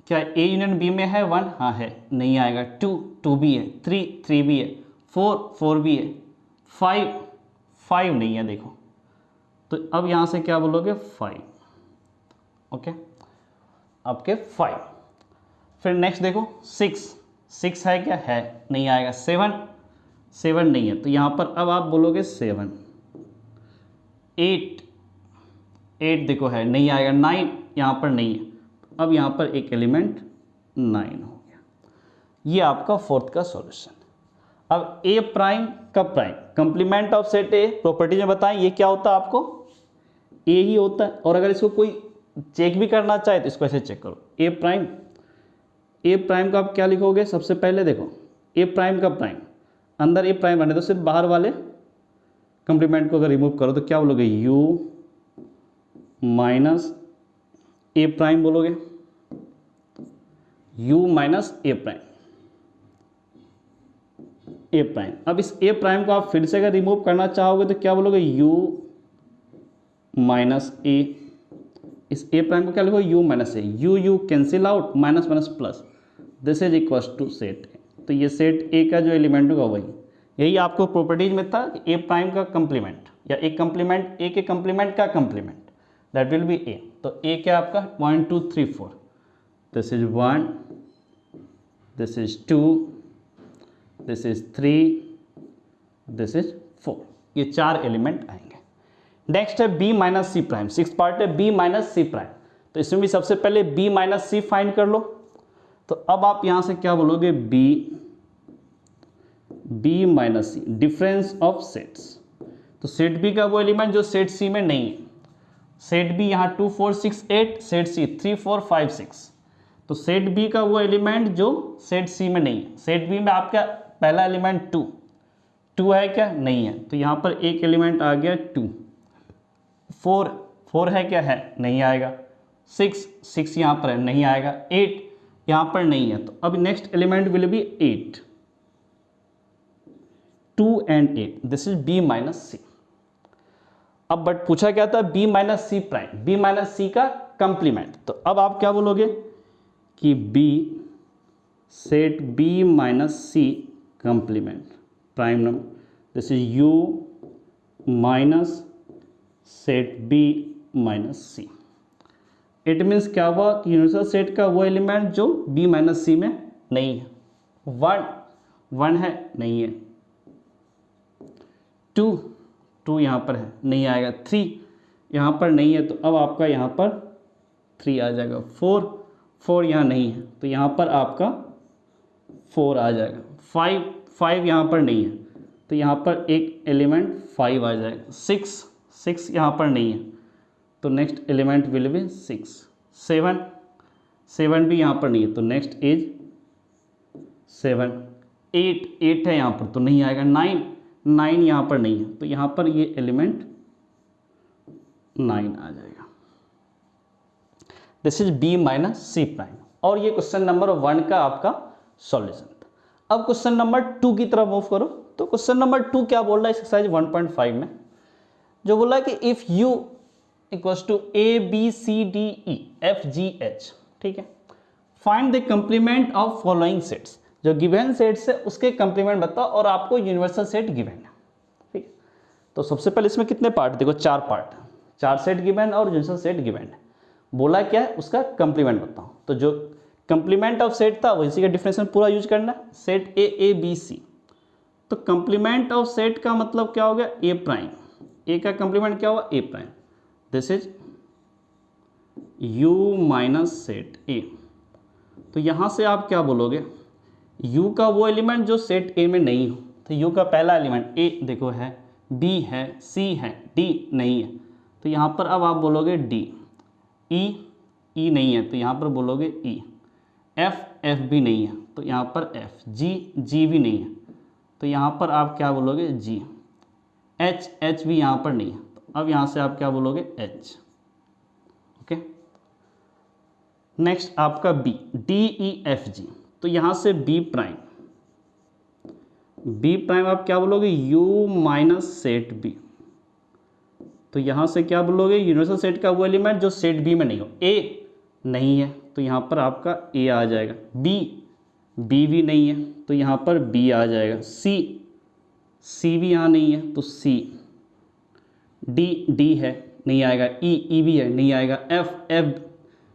क्या ए यूनियन बी में है, 1 हाँ है, नहीं आएगा, 2 भी है, 3 भी है, 4 भी है, 5 नहीं है, देखो। तो अब यहाँ से क्या बोलोगे 5, ओके, आपके 5। फिर नेक्स्ट देखो 6 है क्या, है, नहीं आएगा, 7 नहीं है, तो यहाँ पर अब आप बोलोगे 7। 8 देखो है, नहीं आएगा, 9 यहाँ पर नहीं है, अब यहाँ पर एक एलिमेंट 9 हो गया। ये आपका फोर्थ का सॉल्यूशन। अब ए प्राइम का prime complement of set A, properties में बताएं ये क्या होता है, आपको ए ही होता है। और अगर इसको कोई चेक भी करना चाहे तो इसको ऐसे चेक करो, ए प्राइम का आप क्या लिखोगे, सबसे पहले देखो ए प्राइम का प्राइम, अंदर ए प्राइम रहने तो सिर्फ बाहर वाले कंप्लीमेंट को अगर रिमूव करो तो क्या बोलोगे, यू माइनस ए प्राइम बोलोगे, u माइनस ए प्राइम। अब इस ए प्राइम को आप फिर से अगर रिमूव करना चाहोगे तो क्या बोलोगे, u माइनस ए, इस ए प्राइम को क्या लिखो, u minus A, u cancel out, minus minus plus, this is equals to set A. तो ये सेट ए का जो एलिमेंट होगा वही, यही आपको प्रॉपर्टीज में था कि ए प्राइम का कंप्लीमेंट या ए के कंप्लीमेंट का कंप्लीमेंट, दैट विल बी ए। तो ए क्या आपका 1 2 3 4, this is 1, this is 2, this is 3, this is 4, ये 4 एलिमेंट आएंगे। नेक्स्ट है B minus C prime, 6th part है बी माइनस सी प्राइम। तो इसमें भी सबसे पहले बी माइनस सी फाइंड कर लो। तो अब आप यहां से क्या बोलोगे, B minus C, difference of sets. तो सेट बी का वो एलिमेंट जो सेट सी में नहीं है, सेट बी यहाँ 2 4 6 8, सेट सी 3 4 5 6। तो सेट बी का वो एलिमेंट जो सेट सी में नहीं है, सेट बी में आपका पहला एलिमेंट 2 है क्या, नहीं है, तो यहाँ पर एक एलिमेंट आ गया 2। 4 है क्या, है, नहीं आएगा। 6 यहाँ पर है, नहीं आएगा। 8 यहाँ पर नहीं है, तो अब next element will be 8, 2 and 8, this is B minus C. अब बट पूछा क्या था, B minus C prime, B minus C का कंप्लीमेंट। तो अब आप क्या बोलोगे कि B set B minus C complement prime number, this is U minus set B minus C. It means क्या हुआ कि यूनिवर्सल सेट का वो एलिमेंट जो बी माइनस सी में नहीं है। 1 है, नहीं है। 2 यहाँ पर है, नहीं आएगा। 3 यहाँ पर नहीं है, तो अब आपका यहाँ पर 3 आ जाएगा। 4 यहाँ नहीं है, तो यहाँ पर आपका 4 आ जाएगा। 5 यहाँ पर नहीं है, तो यहाँ पर एक एलिमेंट 5 आ जाएगा। 6 यहाँ पर नहीं है, तो नेक्स्ट एलिमेंट विल बी 6। 7 भी यहाँ पर नहीं है, तो नेक्स्ट इज 7। 8 है यहाँ पर, तो नहीं आएगा। 9 यहाँ पर नहीं है, तो यहाँ पर ये एलिमेंट 9 आ जाएगा। This is B minus C prime. और ये क्वेश्चन नंबर 1 का आपका सॉल्यूशन था। अब क्वेश्चन नंबर 2 की तरफ मूव करो। तो क्वेश्चन नंबर 2 क्या बोल रहा है एक्सरसाइज 1.5 में, जो बोला कि if U equals to A B C D E F G H, ठीक है, find the complement of following sets. जो गिवन सेट्स है उसके कंप्लीमेंट बताओ, और आपको यूनिवर्सल सेट गिवन है, ठीक है। तो सबसे पहले इसमें कितने पार्ट, देखो 4 पार्ट, 4 सेट गिवन और यूनिवर्सल सेट गिवन है। बोला क्या है, उसका कंप्लीमेंट बताओ। तो जो कंप्लीमेंट ऑफ सेट था, वैसे का डिफरेंशियल पूरा यूज करना है। सेट ए बी सी, तो कंप्लीमेंट ऑफ सेट का मतलब क्या हो गया, ए प्राइम। ए का कंप्लीमेंट क्या हुआ, A prime. This is U minus set A. तो यहाँ से आप क्या बोलोगे, u का वो एलिमेंट जो सेट ए में नहीं हो। तो u का पहला एलिमेंट a देखो है, b है, c है, d नहीं है, तो यहाँ पर अब आप बोलोगे d। e नहीं है तो यहाँ पर बोलोगे e। f भी नहीं है तो यहाँ पर f। g भी नहीं है तो यहाँ पर आप क्या बोलोगे g। h भी यहाँ पर नहीं है तो अब यहाँ से आप क्या बोलोगे h। ओके, नेक्स्ट आपका b, d e f g। तो यहाँ से b प्राइम आप क्या बोलोगे, u माइनस सेट b। तो यहाँ से क्या बोलोगे, यूनिवर्सल सेट का वो एलिमेंट जो सेट b में नहीं हो। a नहीं है तो यहाँ पर आपका a आ जाएगा। b भी नहीं है तो यहाँ पर b आ जाएगा। c भी यहाँ नहीं है तो c। d है नहीं आएगा। e भी है नहीं आएगा। f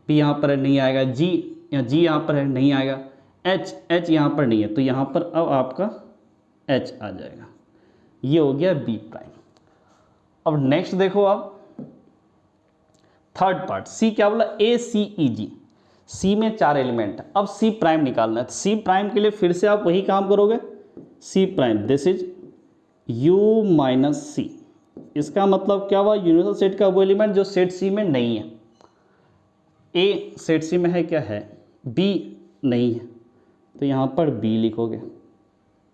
भी यहाँ पर है नहीं आएगा। g यहाँ पर है नहीं आएगा। h यहाँ पर नहीं है तो यहाँ पर अब आपका h आ जाएगा। ये हो गया b प्राइम। अब नेक्स्ट देखो आप थर्ड पार्ट, c क्या बोला, a c e g। c में 4 एलिमेंट है, अब c प्राइम निकालना है। c प्राइम के लिए फिर से आप वही काम करोगे, c prime this is u minus C. इसका मतलब क्या हुआ, यूनिवर्सल सेट का वो एलिमेंट जो सेट c में नहीं है। a सेट c में है क्या है, b नहीं है तो यहाँ पर b लिखोगे।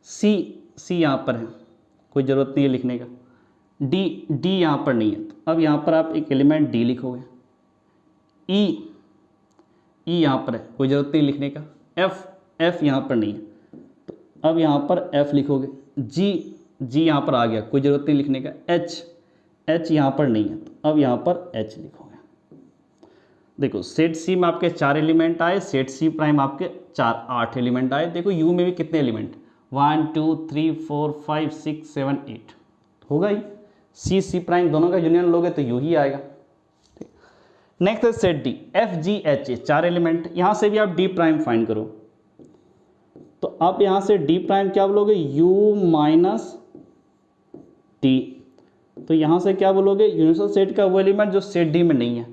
c यहाँ पर है, कोई ज़रूरत नहीं है लिखने का। d यहाँ पर नहीं है तो अब यहाँ पर आप एक एलिमेंट d लिखोगे। e यहाँ पर है, कोई ज़रूरत नहीं लिखने का। f यहाँ पर नहीं है तो अब यहाँ पर f लिखोगे। g यहाँ पर आ गया, कोई ज़रूरत नहीं लिखने का। h यहाँ पर नहीं है तो अब यहाँ पर h लिखोगे। देखो सेट सी में आपके 4 एलिमेंट आए, सेट सी प्राइम आपके 8 एलिमेंट आए। देखो यू में भी कितने एलिमेंट, 1 2 3 4 5 6 7 8 होगा ही। सी प्राइम दोनों का यूनियन लोगे तो यू ही आएगा। नेक्स्ट है set D, F G H A 4 element. यहाँ से भी आप डी प्राइम फाइंड करो तो आप यहाँ से डी प्राइम क्या बोलोगे, यू माइनस डी। तो यहाँ से क्या बोलोगे, यूनिवर्सल सेट का वो एलिमेंट जो सेट डी में नहीं है।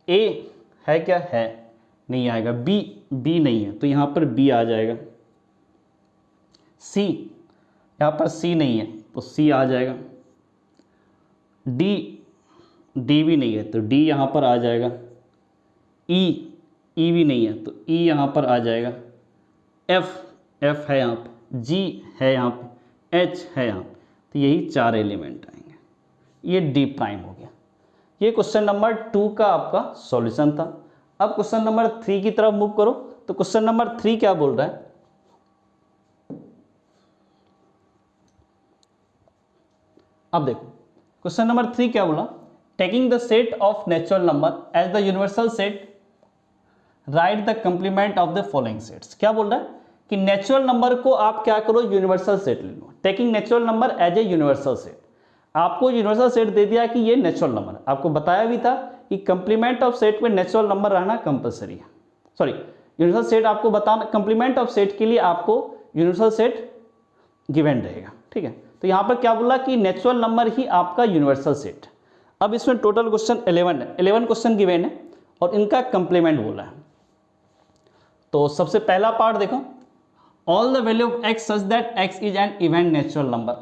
ए है क्या है, नहीं आएगा। बी नहीं है तो यहाँ पर बी आ जाएगा। सी यहाँ पर सी नहीं है तो सी आ जाएगा। डी भी नहीं है तो डी यहाँ पर आ जाएगा। ई भी नहीं है तो ई यहाँ पर आ जाएगा। एफ है यहाँ पे, जी है यहाँ पे, एच है यहाँ पे, तो यही 4 एलिमेंट आएंगे। ये डी प्राइम हो गया। ये क्वेश्चन नंबर 2 का आपका सॉल्यूशन था। अब क्वेश्चन नंबर 3 की तरफ मूव करो। तो क्वेश्चन नंबर 3 क्या बोल रहा है, अब देखो क्वेश्चन नंबर 3 क्या बोला, taking the set of natural number as the universal set right the complement of the following sets. क्या बोल रहा है कि नेचुरल नंबर को आप क्या करो, यूनिवर्सल सेट ले लो। Taking natural number as a universal set, आपको यूनिवर्सल सेट दे दिया कि ये नेचुरल नंबर। आपको बताया भी था कि कंप्लीमेंट ऑफ सेट में नेचुरल नंबर रहना कंपलसरी है। सॉरी, यूनिवर्सल सेट आपको बताना, कंप्लीमेंट ऑफ सेट के लिए आपको यूनिवर्सल सेट गिवन रहेगा। ठीक है, तो यहाँ पर क्या बोला कि नेचुरल नंबर ही आपका यूनिवर्सल सेट। अब इसमें टोटल क्वेश्चन 11 है, 11 क्वेश्चन गिवन है और इनका कंप्लीमेंट बोला है। तो सबसे पहला पार्ट देखो, all the value of x such that x is an event natural number.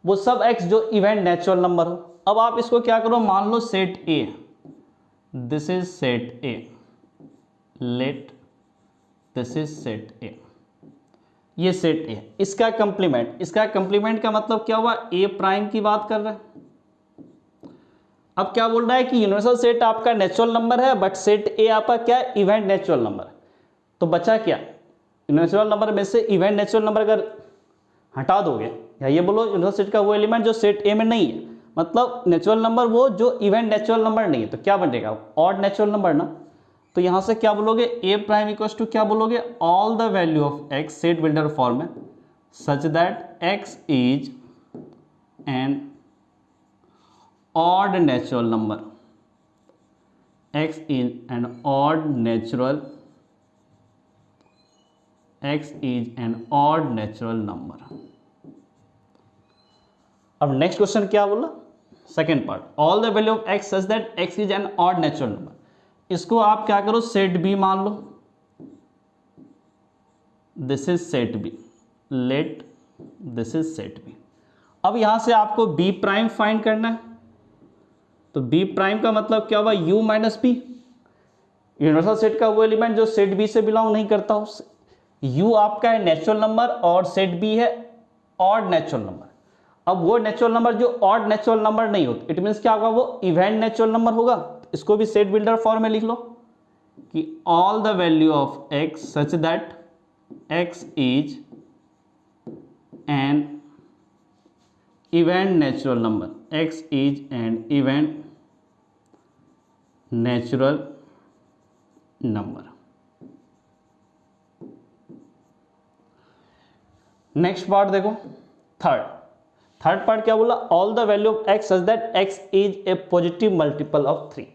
वो सब x जो इवेंट नेचुरल नंबर हो। अब आप इसको क्या करो, मान लो set A, this is set A, late this is set A, ये सेट A। इसका कंप्लीमेंट का मतलब क्या हुआ, A प्राइम की बात कर रहा है। अब क्या बोल रहा है कि यूनिवर्सल सेट आपका नेचुरल नंबर है बट सेट A आपका क्या, इवेंट नेचुरल नंबर। तो बचा क्या, नेचुरल नंबर में से इवेंट नेचुरल नंबर अगर हटा दोगे, या ये बोलो यूनिवर्सल सेट का वो एलिमेंट जो सेट ए में नहीं है, मतलब नेचुरल नंबर वो जो इवेंट नेचुरल नंबर नहीं है, तो क्या बनेगा, ऑड नेचुरल नंबर ना। तो यहाँ से क्या बोलोगे, ए प्राइम इक्वल्स टू क्या बोलोगे, all the value of X, set builder form है, such that x is an odd natural number, X is an odd natural x is an odd natural number. अब नेक्स्ट क्वेश्चन क्या बोला, second part, all the value of x such that x is an odd natural number. इसको आप क्या करो, set B मान लो, this is set B, let this is set B. अब यहां से आपको b प्राइम फाइंड करना है, तो b प्राइम का मतलब क्या हुआ, u minus B, universal set का वो एलिमेंट जो सेट बी से बिलोंग नहीं करता हो। u आपका है नेचुरल नंबर और सेट बी है ऑड नेचुरल नंबर। अब वो नेचुरल नंबर जो ऑड नेचुरल नंबर नहीं होते, इट मीन्स क्या होगा, वो इवेंट नेचुरल नंबर होगा। इसको भी सेट बिल्डर फॉर्म में लिख लो कि all the value of x such that x is an event natural number, x is an event natural number. Next part देखो, थर्ड पार्ट क्या बोला, all the value of x such that x is a positive multiple of 3।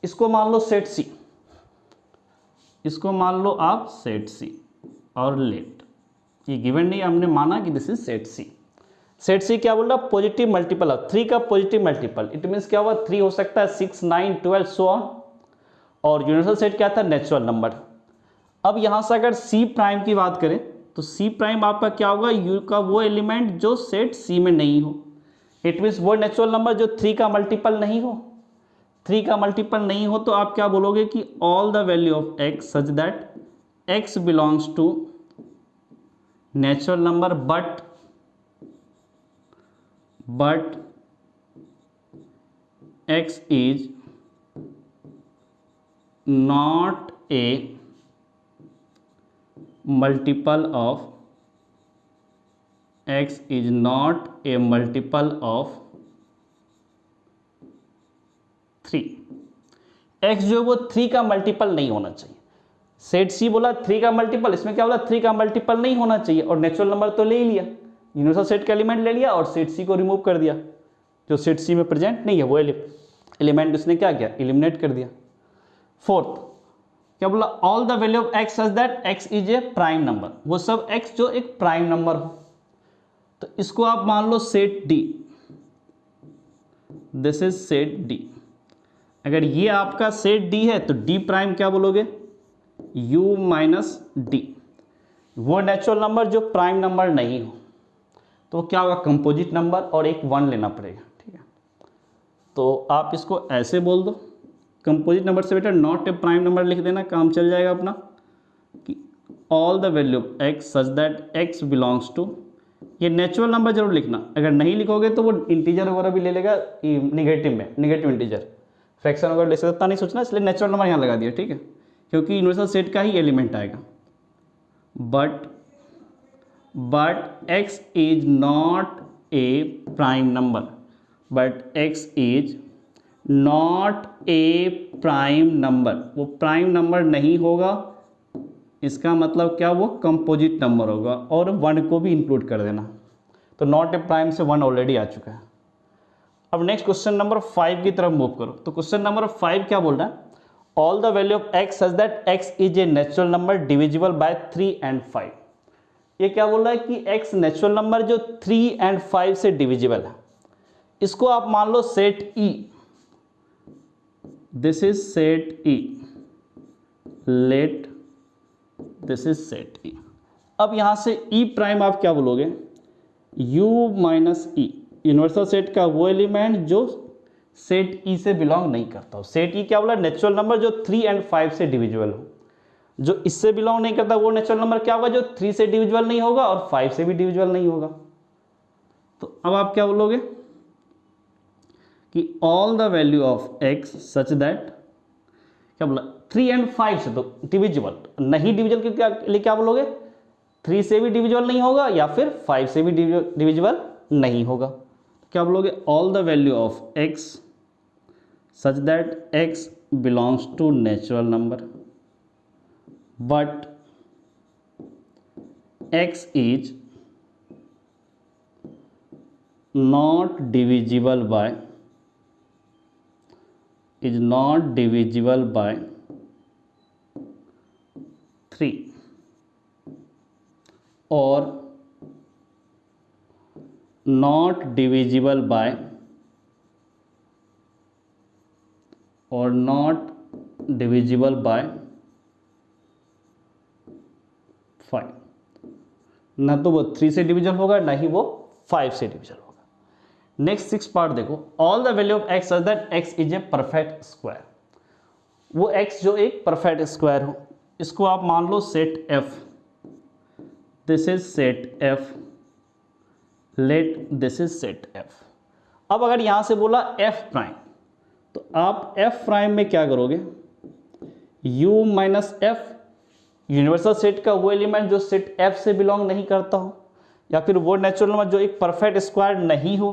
इसको मान लो set C, इसको मान लो आप set C और लेट, ये गिवन नहीं, हमने माना कि this is set C। Set C क्या बोल रहा, पॉजिटिव मल्टीपल ऑफ 3 का पॉजिटिव मल्टीपल, इट मीन्स क्या हुआ, 3 हो सकता है, 6, 9, 12 सो ऑन, और यूनिवर्सल सेट क्या था, नेचुरल नंबर। अब यहां से अगर C प्राइम की बात करें तो C प्राइम आपका क्या होगा, U का वो एलिमेंट जो सेट C में नहीं हो, इट मीन्स वो नेचुरल नंबर जो 3 का मल्टीपल नहीं हो। 3 का मल्टीपल नहीं हो तो आप क्या बोलोगे कि all the value of x such that x belongs to natural number but x is not a multiple of x is not a multiple of 3। x जो वो 3 का मल्टीपल नहीं होना चाहिए। सेट C बोला 3 का मल्टीपल, इसमें क्या बोला, 3 का मल्टीपल नहीं होना चाहिए, और नेचुरल नंबर तो ले ही लिया, यूनिवर्सल सेट का एलिमेंट ले लिया और सेट C को रिमूव कर दिया, जो सेट C में प्रेजेंट नहीं है वो एलिमेंट उसने क्या किया, एलिमिनेट कर दिया। फोर्थ क्या बोला, all the value of x such that x is A prime number, वो सब x जो एक प्राइम नंबर हो। तो इसको आप मान लो set D, this is set D। अगर ये आपका सेट D है तो D प्राइम क्या बोलोगे, u माइनस D, वो नेचुरल नंबर जो प्राइम नंबर नहीं हो, तो क्या होगा, कंपोजिट नंबर, और एक 1 लेना पड़ेगा, ठीक है। तो आप इसको ऐसे बोल दो, कंपोजिट नंबर से बेटा नॉट ए प्राइम नंबर लिख देना, काम चल जाएगा अपना, कि all the value of x such that x belongs to, ये नेचुरल नंबर जरूर लिखना, अगर नहीं लिखोगे तो वो इंटीजर वगैरह भी ले लेगा निगेटिव में, निगेटिव इंटीजर, फ्रैक्शन वगैरह ले सकता, नहीं सोचना, इसलिए नेचुरल नंबर यहाँ लगा दिया, ठीक है, क्योंकि यूनिवर्सल सेट का ही एलिमेंट आएगा। But x is not A prime number, but x is not A prime number, वो प्राइम नंबर नहीं होगा, इसका मतलब क्या, वो कंपोजिट नंबर होगा, और 1 को भी इंक्लूड कर देना, तो नॉट ए प्राइम से 1 ऑलरेडी आ चुका है। अब नेक्स्ट क्वेश्चन नंबर 5 की तरफ मूव करो, तो क्वेश्चन नंबर 5 क्या बोल रहा है, all the value of x such that x is a natural number divisible by 3 and 5। ये क्या बोल रहा है कि x नेचुरल नंबर जो 3 and 5 से डिविजिबल है, इसको आप मान लो set E, this is set E, late this is set E। अब यहां से E प्राइम आप क्या बोलोगे, U minus E, universal set का वो एलिमेंट जो सेट E से बिलोंग नहीं करता हो। सेट E क्या बोला, नेचुरल नंबर जो 3 and 5 से डिविजिबल हो, जो इससे बिलोंग नहीं करता वो नेचुरल नंबर क्या होगा, जो 3 से डिविजिबल नहीं होगा और 5 से भी डिविजिबल नहीं होगा। तो अब आप क्या बोलोगे कि all the value of x such that, क्या बोला, 3 and 5 से तो डिविजिबल नहीं, डिविजिबल के लिए क्या बोलोगे, 3 से भी डिविजिबल नहीं होगा या फिर 5 से भी डिविजिबल नहीं होगा, क्या बोलोगे, all the value of x such that x belongs to natural number but x is not divisible by, is not divisible by 3। और नॉट डिविजिबल बाय फाइव। ना तो वो 3 से डिविजन होगा, ना ही वो 5 से डिविजन होगा। नेक्स्ट 6 पार्ट देखो, all the value of x such that x is a perfect square. वो एक्स जो एक परफेक्ट स्क्वायर हो, इसको आप मान लो set F, this is set F, late this is set F. अब अगर यहां से बोला एफ प्राइम, तो आप एफ प्राइम में क्या करोगे, u minus F, universal set का वो एलिमेंट जो सेट एफ से बिलोंग नहीं करता हो, या फिर वो नेचुरल नंबर जो एक परफेक्ट स्क्वायर नहीं हो,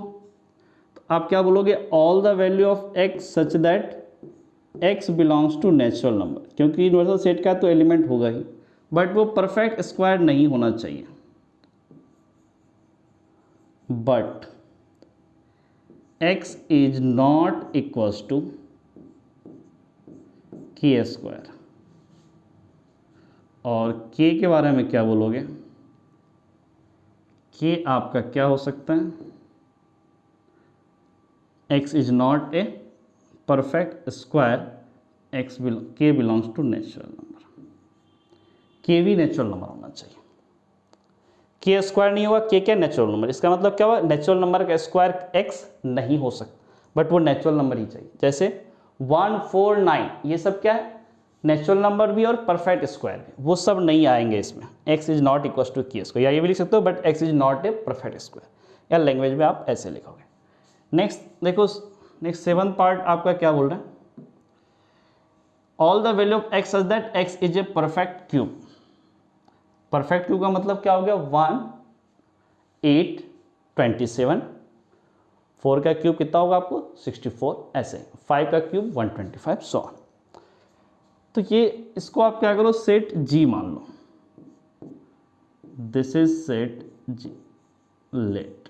तो आप क्या बोलोगे, all the value of x such that x belongs to natural number, क्योंकि यूनिवर्सल सेट का तो एलिमेंट होगा ही, बट वो परफेक्ट स्क्वायर नहीं होना चाहिए। But x is not equals to K square, और k के बारे में क्या बोलोगे, k आपका क्या हो सकता है, x is not a perfect square, k belongs to natural number, k भी नेचुरल नंबर होना चाहिए। के स्क्वायर नहीं होगा, के क्या नेचुरल नंबर, इसका मतलब क्या हुआ, नेचुरल नंबर का स्क्वायर एक्स नहीं हो सकता, बट वो नेचुरल नंबर ही चाहिए। जैसे 1, 4, 9 ये सब क्या है, नेचुरल नंबर भी और परफेक्ट स्क्वायर भी, वो सब नहीं आएंगे इसमें। X is not equal to K square, या ये भी लिख सकते हो, but x is not a perfect square, या लैंग्वेज में आप ऐसे लिखोगे। नेक्स्ट देखो, नेक्स्ट 7th पार्ट आपका क्या बोल रहा है, all the value of x such that x is a perfect cube. Perfect cube का मतलब क्या हो गया, 1, 8, 27, 4 का क्यूब कितना होगा आपको 64, ऐसे 5 का क्यूब 125, सो ऑन। तो ये इसको आप क्या करो, सेट जी मान लो, this is set G, let.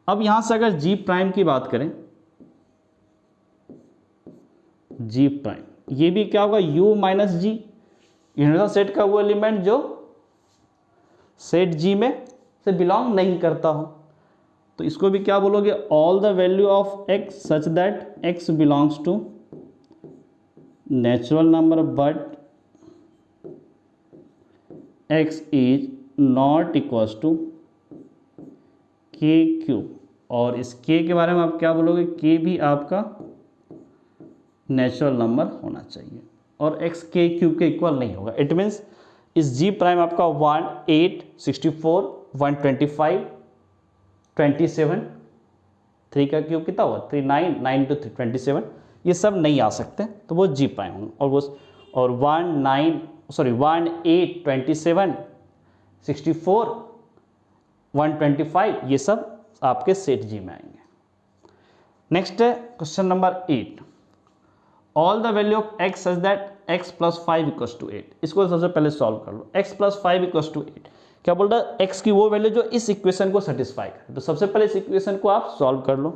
अब यहां से अगर जी प्राइम की बात करें, जी प्राइम, ये भी क्या होगा, u माइनस जी, यूनिवर्सल सेट का वो एलिमेंट जो सेट जी में से बिलोंग नहीं करता हो, तो इसको भी क्या बोलोगे, all the value of x such that x belongs to natural number but x is not equals to K cube, और इस के के बारे में आप क्या बोलोगे, के भी आपका नेचुरल नंबर होना चाहिए, और एक्स के क्यूब के इक्वल नहीं होगा। इट मीन्स इस जी प्राइम आपका 1, 8, 64, 125, 27, 3 का क्यूब कितना हुआ 3, 9, 9 to 3, 27, ये सब नहीं आ सकते, तो वो जी प्राइम होंगे। और 1, 8, 27, 64, 125 ये सब आपके सेट जी में आएंगे। नेक्स्ट है question number 8, all the value of x such that x plus 5 equals to 8। इसको सबसे पहले सॉल्व कर लो, x प्लस 5 इक्वल्स टू 8, क्या बोल रहा है, x की वो वैल्यू जो इस इक्वेशन को सेटिस्फाई करे। तो सबसे पहले इस इक्वेशन को आप सॉल्व कर लो,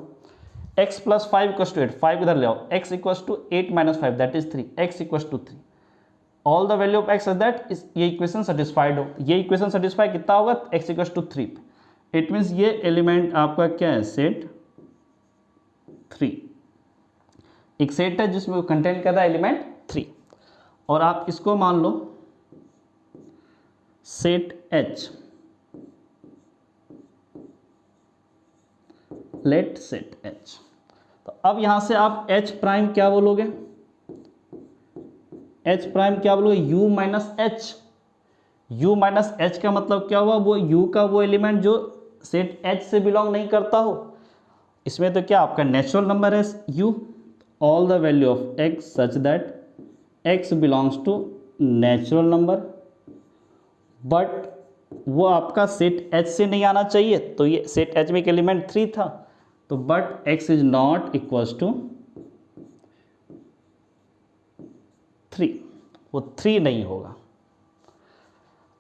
x प्लस 5 इक्वल्स टू 8, 5 इधर ले आओ, x equals to 8 minus 5 that is 3, x equals to 3, all the value of x such that ये इक्वेशन सेटिस्फाइड हो। ये इक्वेशन सेटिस्फाई कितना होगा, x equals to 3, it means ये एलिमेंट आपका क्या है, सेट 3, एक सेट है जिसमें कंटेंट कर रहा है एलिमेंट 3, और आप इसको मान लो set H, let set H। तो अब यहां से आप H प्राइम क्या बोलोगे, H प्राइम क्या बोलोगे, U minus H। U minus H का मतलब क्या हुआ, वो U का वो एलिमेंट जो सेट H से बिलोंग नहीं करता हो। इसमें तो क्या आपका नेचुरल नंबर है U, all the value of x such that x belongs to natural number, but वो आपका सेट H से नहीं आना चाहिए, तो ये सेट H में एक एलिमेंट 3 था, तो but x is not equals to 3, वो 3 नहीं होगा।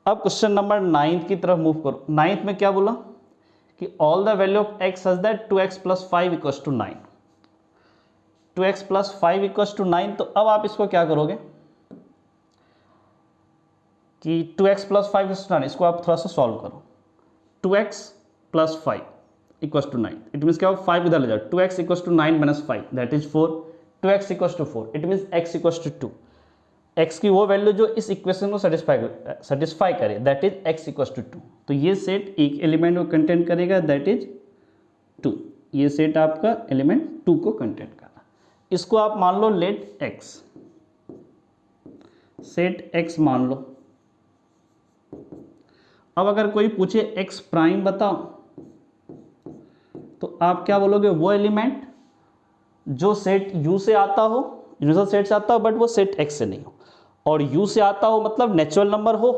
अब क्वेश्चन नंबर 9 की तरफ मूव करो। 9 में क्या बोला कि all the value of x such that 2x plus 5 equals to 9, 2x plus 5 equals to 9। तो अब आप इसको क्या करोगे, कि 2x प्लस 5 इक्वल्स टू 9, इसको आप थोड़ा सा सॉल्व करो। 2x plus 5 equals to 9, it means क्या हो, 5 इधर ले जाओ, 2x equals to 9 minus 5 that is 4, 2x equals to 4, it means x equals to 2। x की वो वैल्यू जो इस इक्वेशन को सेटिस्फाई करे that is x equals to 2। तो ये सेट एक एलिमेंट को कंटेंट करेगा दैट इज 2, ये सेट आपका एलिमेंट 2 को कंटेंट कर रहा। इसको आप मान लो लेट x, सेट x मान लो। अब अगर कोई पूछे x प्राइम बताओ तो आप क्या बोलोगे, वो एलिमेंट जो सेट U से आता हो, यूनिवर्सल सेट से आता हो बट वो सेट X से नहीं हो, और U से आता हो मतलब नेचुरल नंबर हो।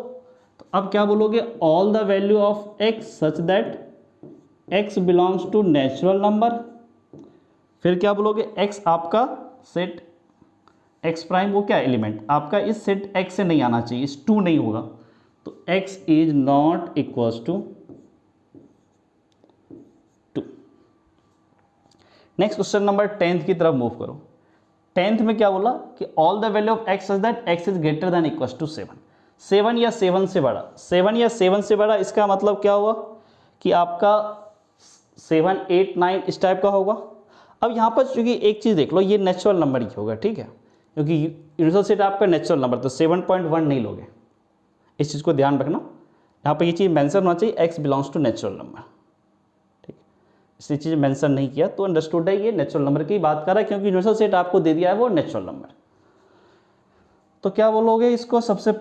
तो अब क्या बोलोगे, all the value of X such that X belongs to natural number. फिर क्या बोलोगे, X आपका सेट X प्राइम वो क्या एलिमेंट आपका इस सेट X से नहीं आना चाहिए, इस 2 नहीं होगा, तो X is not equals to 2। Next question number 10th की तरफ मूव करो। 10th में क्या बोला कि all the value of x such that x is greater than equals to 7, 7 या 7 से बड़ा, 7 या 7 से बड़ा, इसका मतलब क्या हुआ कि आपका 7, 8, 9 इस टाइप का होगा। अब यहाँ पर चूंकि एक चीज़ देख लो, ये नेचुरल नंबर ही होगा, ठीक है, क्योंकि यूनिवर्सल सेट आपका नेचुरल नंबर, तो 7.1 नहीं लोगे, इस चीज़ को ध्यान रखना। यहाँ पर ये चीज़ मेंशन होना चाहिए x belongs to natural number, ठीक है, इसलिए चीज़ मेंशन नहीं किया तो अंडरस्टूड है, ये नेचुरल नंबर की बात कर रहा है क्योंकि यूनिवर्सल सेट आपको दे दिया है वो नेचुरल नंबर। तो क्या बोलोगे इसको, सबसे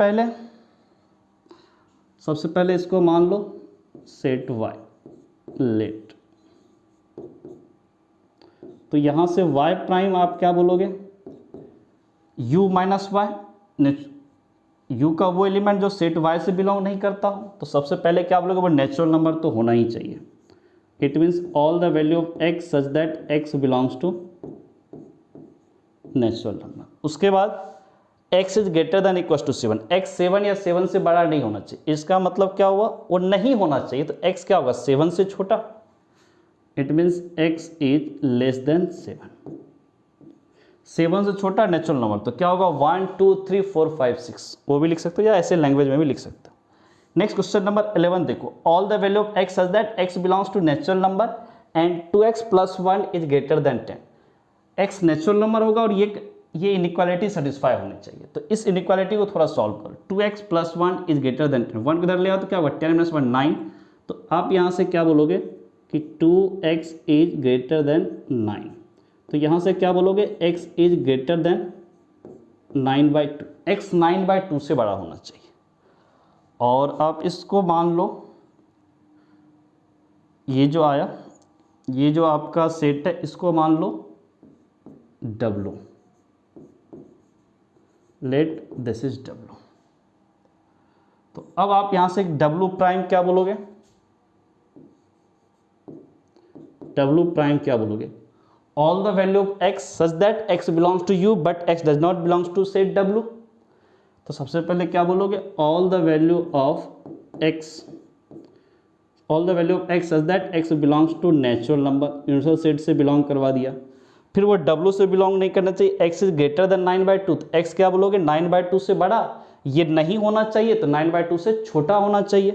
पहले इसको मान लो सेट y लेट, तो यहाँ से y प्राइम आप क्या बोलोगे, u माइनस वाई, u का वो एलिमेंट जो सेट y से बिलोंग नहीं करता हो, तो सबसे पहले क्या बोलोगे, वो नेचुरल नंबर तो होना ही चाहिए। It means all the value of x such that x belongs to natural number. उसके बाद x is greater than equals to 7, x 7 या 7 से बड़ा नहीं होना चाहिए, इसका मतलब क्या हुआ, वो नहीं होना चाहिए, तो x क्या होगा, 7 से छोटा। It means x is less then 7, 7 से छोटा नेचुरल नंबर, तो क्या होगा 1 2 3 4 5 6, वो भी लिख सकते हो या ऐसे लैंग्वेज में भी लिख सकते हो। नेक्स्ट क्वेश्चन नंबर 11 देखो, all the value of x such that x belongs to natural number and 2x plus 1 is greater than 10। x natural number होगा और ये इनइक्वालिटी सेटिस्फाई होनी चाहिए, तो इस इनइक्वालिटी को थोड़ा सॉल्व करो। 2x plus 1 is greater than 10, 1 किधर ले आओ तो क्या होगा 10 माइनस 1 9, तो आप यहाँ से क्या बोलोगे कि 2x इज ग्रेटर देन 9, तो यहाँ से क्या बोलोगे x is greater then 9/2, x 9/2 से बड़ा होना चाहिए। और आप इसको मान लो, ये जो आया, ये जो आपका सेट है इसको मान लो W, late this is W। तो अब आप यहां से W प्राइम क्या बोलोगे, W प्राइम क्या बोलोगे, all the value of x such that x belongs to u but x does not belongs to set W। तो सबसे पहले क्या बोलोगे, all the value of x such that x belongs to natural number, universal set से belong करवा दिया। फिर वो W से बिलोंग नहीं करना चाहिए, x इज ग्रेटर देन 9/2, तो x क्या बोलोगे 9/2 से बड़ा, ये नहीं होना चाहिए तो 9/2 से छोटा होना चाहिए,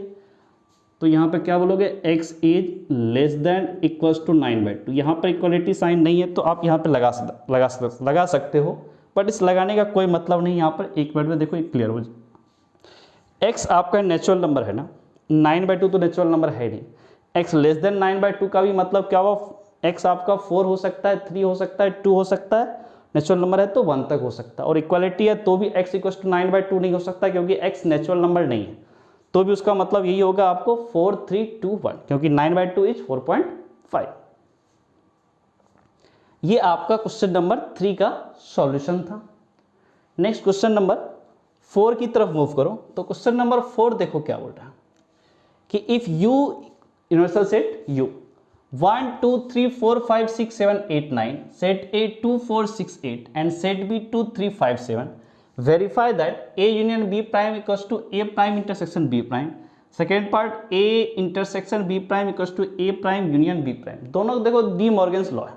तो यहाँ पे क्या बोलोगे x is less than equals to 9/2। यहाँ पर इक्वलिटी साइन नहीं है तो आप यहाँ पे लगा सकते हो, बट इस लगाने का कोई मतलब नहीं, यहाँ पर एक मिनट में देखो एक क्लियर हो जाए। x आपका नेचुरल नंबर है ना, 9/2 तो नेचुरल नंबर है नहीं, x लेस देन 9/2 का भी मतलब क्या हुआ, x आपका 4 हो सकता है, 3 हो सकता है, 2 हो सकता है, नेचुरल नंबर है तो 1 तक हो सकता है, और इक्वालिटी है तो भी x इक्वल्स टू 9/2 नहीं हो सकता क्योंकि x नेचुरल नंबर नहीं है, तो भी उसका मतलब यही होगा आपको 4 3 2 1, क्योंकि 9/2 इज 4.5। ये आपका क्वेश्चन नंबर 3 का सॉल्यूशन था। नेक्स्ट क्वेश्चन नंबर 4 की तरफ मूव करो, तो क्वेश्चन नंबर 4 देखो क्या बोल रहा है कि if u universal set u 1 2 3 4 5 6 7 8 9, set A 2 4 6 8 and set B 2 3 5 7, verify that A union B prime equals to A prime intersection B prime। Second part A intersection B prime equals to A prime union B prime। दोनों देखो D Morgan's law है,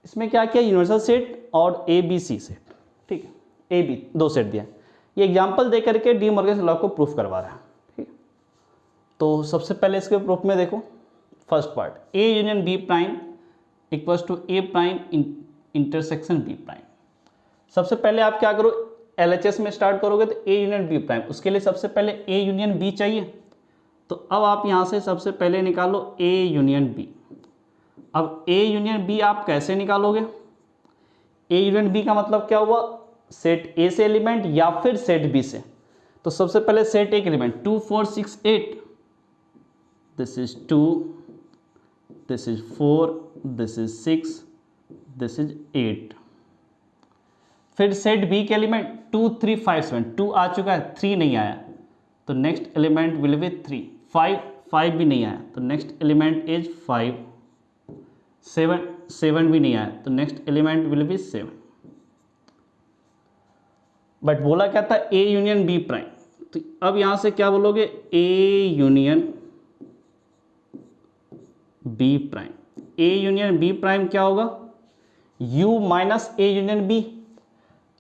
इसमें क्या किया universal set और ABC set, ठीक है, AB दो सेट दिया, ये एग्जाम्पल दे करके डी मॉर्गन्स लॉ को प्रूफ करवा रहा है। ठीक, तो सबसे पहले इसके प्रूफ में देखो first part, A union B prime equals to A prime intersection B prime. सबसे पहले आप क्या करो, LHS में स्टार्ट करोगे तो ए यूनियन बी प्राइम, उसके लिए सबसे पहले ए यूनियन बी चाहिए। तो अब आप यहाँ से सबसे पहले निकालो ए यूनियन बी। अब ए यूनियन बी आप कैसे निकालोगे, ए यूनियन बी का मतलब क्या हुआ, सेट ए से एलिमेंट या फिर सेट बी से। तो सबसे पहले सेट ए के element 2 4 6 8, this is 2, this is 4, this is 6, this is 8। फिर सेट बी के एलिमेंट 2 3 5 7, 2 आ चुका है, 3 नहीं आया, तो नेक्स्ट एलिमेंट विल बी 3, 5 भी नहीं आया, तो नेक्स्ट एलिमेंट इज 5, 7 भी नहीं आया, तो next element will B 7। But बोला क्या था, ए यूनियन बी प्राइम। तो अब यहां से क्या बोलोगे, A union B prime. A union B prime क्या होगा, U minus A union B.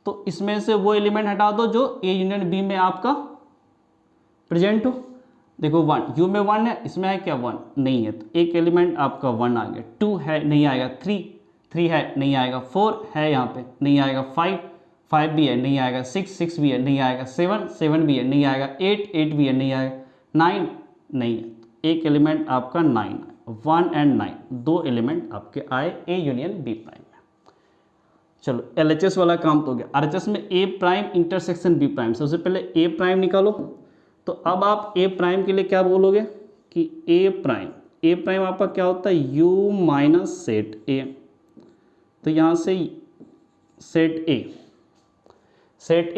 तो इसमें से वो एलिमेंट हटा दो जो ए यूनियन बी में आपका प्रेजेंट हो। देखो 1, यू में 1 है, इसमें है क्या 1 नहीं है, तो एक एलिमेंट आपका 1 आ गया, 2 है नहीं आएगा, 3 है नहीं आएगा, 4 है यहाँ पे नहीं आएगा, 5 भी है नहीं आएगा, 6 भी है नहीं आएगा, 7 भी है नहीं आएगा, 8 भी है नहीं आएगा, 9 नहीं है, एक एलिमेंट आपका 9, 1 एंड 9 दो एलिमेंट आपके आए ए यूनियन बी प्राइम में। चलो LHS वाला काम तो हो गया। RHS में A prime intersection B prime, सबसे पहले ए प्राइम निकालो। तो अब आप ए प्राइम के लिए क्या बोलोगे कि ए प्राइम आपका क्या होता है, यू माइनस सेट ए। तो यहाँ से सेट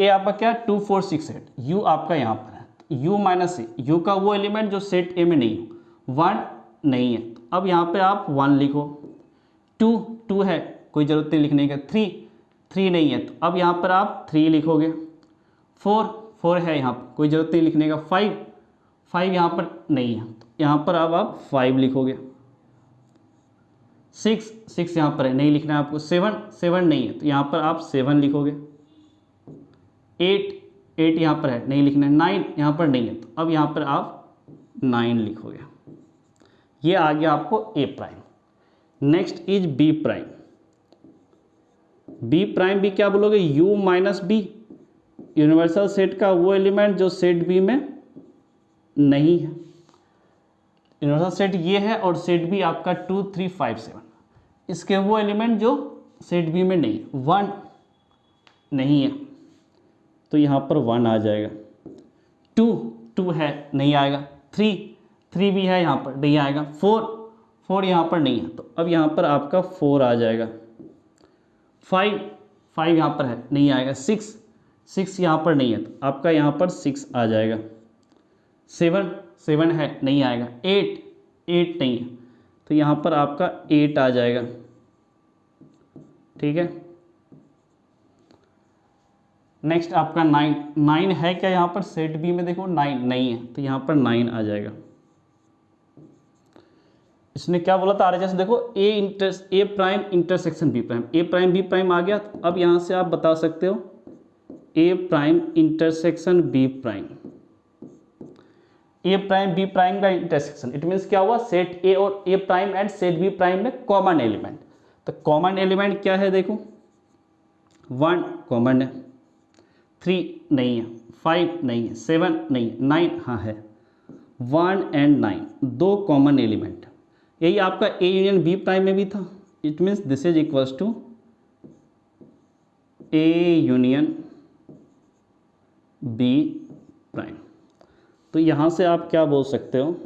ए आपका क्या 2 4 6 8, यू आपका यहाँ पर है, यू माइनस ए, यू का वो एलिमेंट जो सेट ए में नहीं हो, 1 नहीं है, तो अब यहाँ पे आप 1 लिखो, 2 है कोई ज़रूरत नहीं लिखने का, 3 नहीं है, तो अब यहाँ पर आप 3 लिखोगे, 4 है यहाँ पर कोई ज़रूरत नहीं लिखने का, 5 यहाँ पर नहीं है, तो यहाँ पर अब आप 5 लिखोगे, 6 यहाँ पर है नहीं लिखना है आपको, 7 नहीं है, तो यहाँ पर आप 7 लिखोगे, 8 यहाँ पर है नहीं लिखना है, 9 यहाँ पर नहीं है, तो अब यहाँ पर आप 9 लिखोगे। ये आ गया आपको A prime. Next is B prime. B prime भी क्या बोलोगे, u minus B, universal set का वो एलिमेंट जो सेट बी में नहीं है। यूनिवर्सल सेट ये है और सेट बी आपका 2 3 5 7, इसके वो एलिमेंट जो सेट बी में नहीं, 1 नहीं है, तो यहाँ पर 1 आ जाएगा, 2 है नहीं आएगा, 3 भी है यहाँ पर नहीं आएगा, 4 यहाँ पर नहीं है, तो अब यहाँ पर आपका 4 आ जाएगा, 5 यहाँ पर है नहीं आएगा, 6 यहाँ पर नहीं है, तो आपका यहाँ पर 6 आ जाएगा, 7 है नहीं आएगा, 8 नहीं है, तो यहाँ पर आपका 8 आ जाएगा। ठीक है, नेक्स्ट आपका 9 है क्या यहाँ पर सेट बी में, देखो 9 नहीं है, तो यहाँ पर 9 आ जाएगा। इसने क्या बोला था RHS, देखो A prime intersection B prime, A prime B prime आ गया, तो अब यहाँ से आप बता सकते हो A prime intersection B prime, A prime B prime का इंटरसेक्शन, इट मीन्स क्या हुआ, सेट ए और A prime and set B prime में कॉमन एलिमेंट। तो कॉमन एलिमेंट क्या है, देखो 1 कॉमन है, 3 नहीं है, 5 नहीं है, 7 नहीं है, 9 हाँ है, 1 एंड 9 दो कॉमन एलिमेंट। यही आपका ए यूनियन बी प्राइम में भी था, it means this is equals to A union B prime. तो यहाँ से आप क्या बोल सकते हो,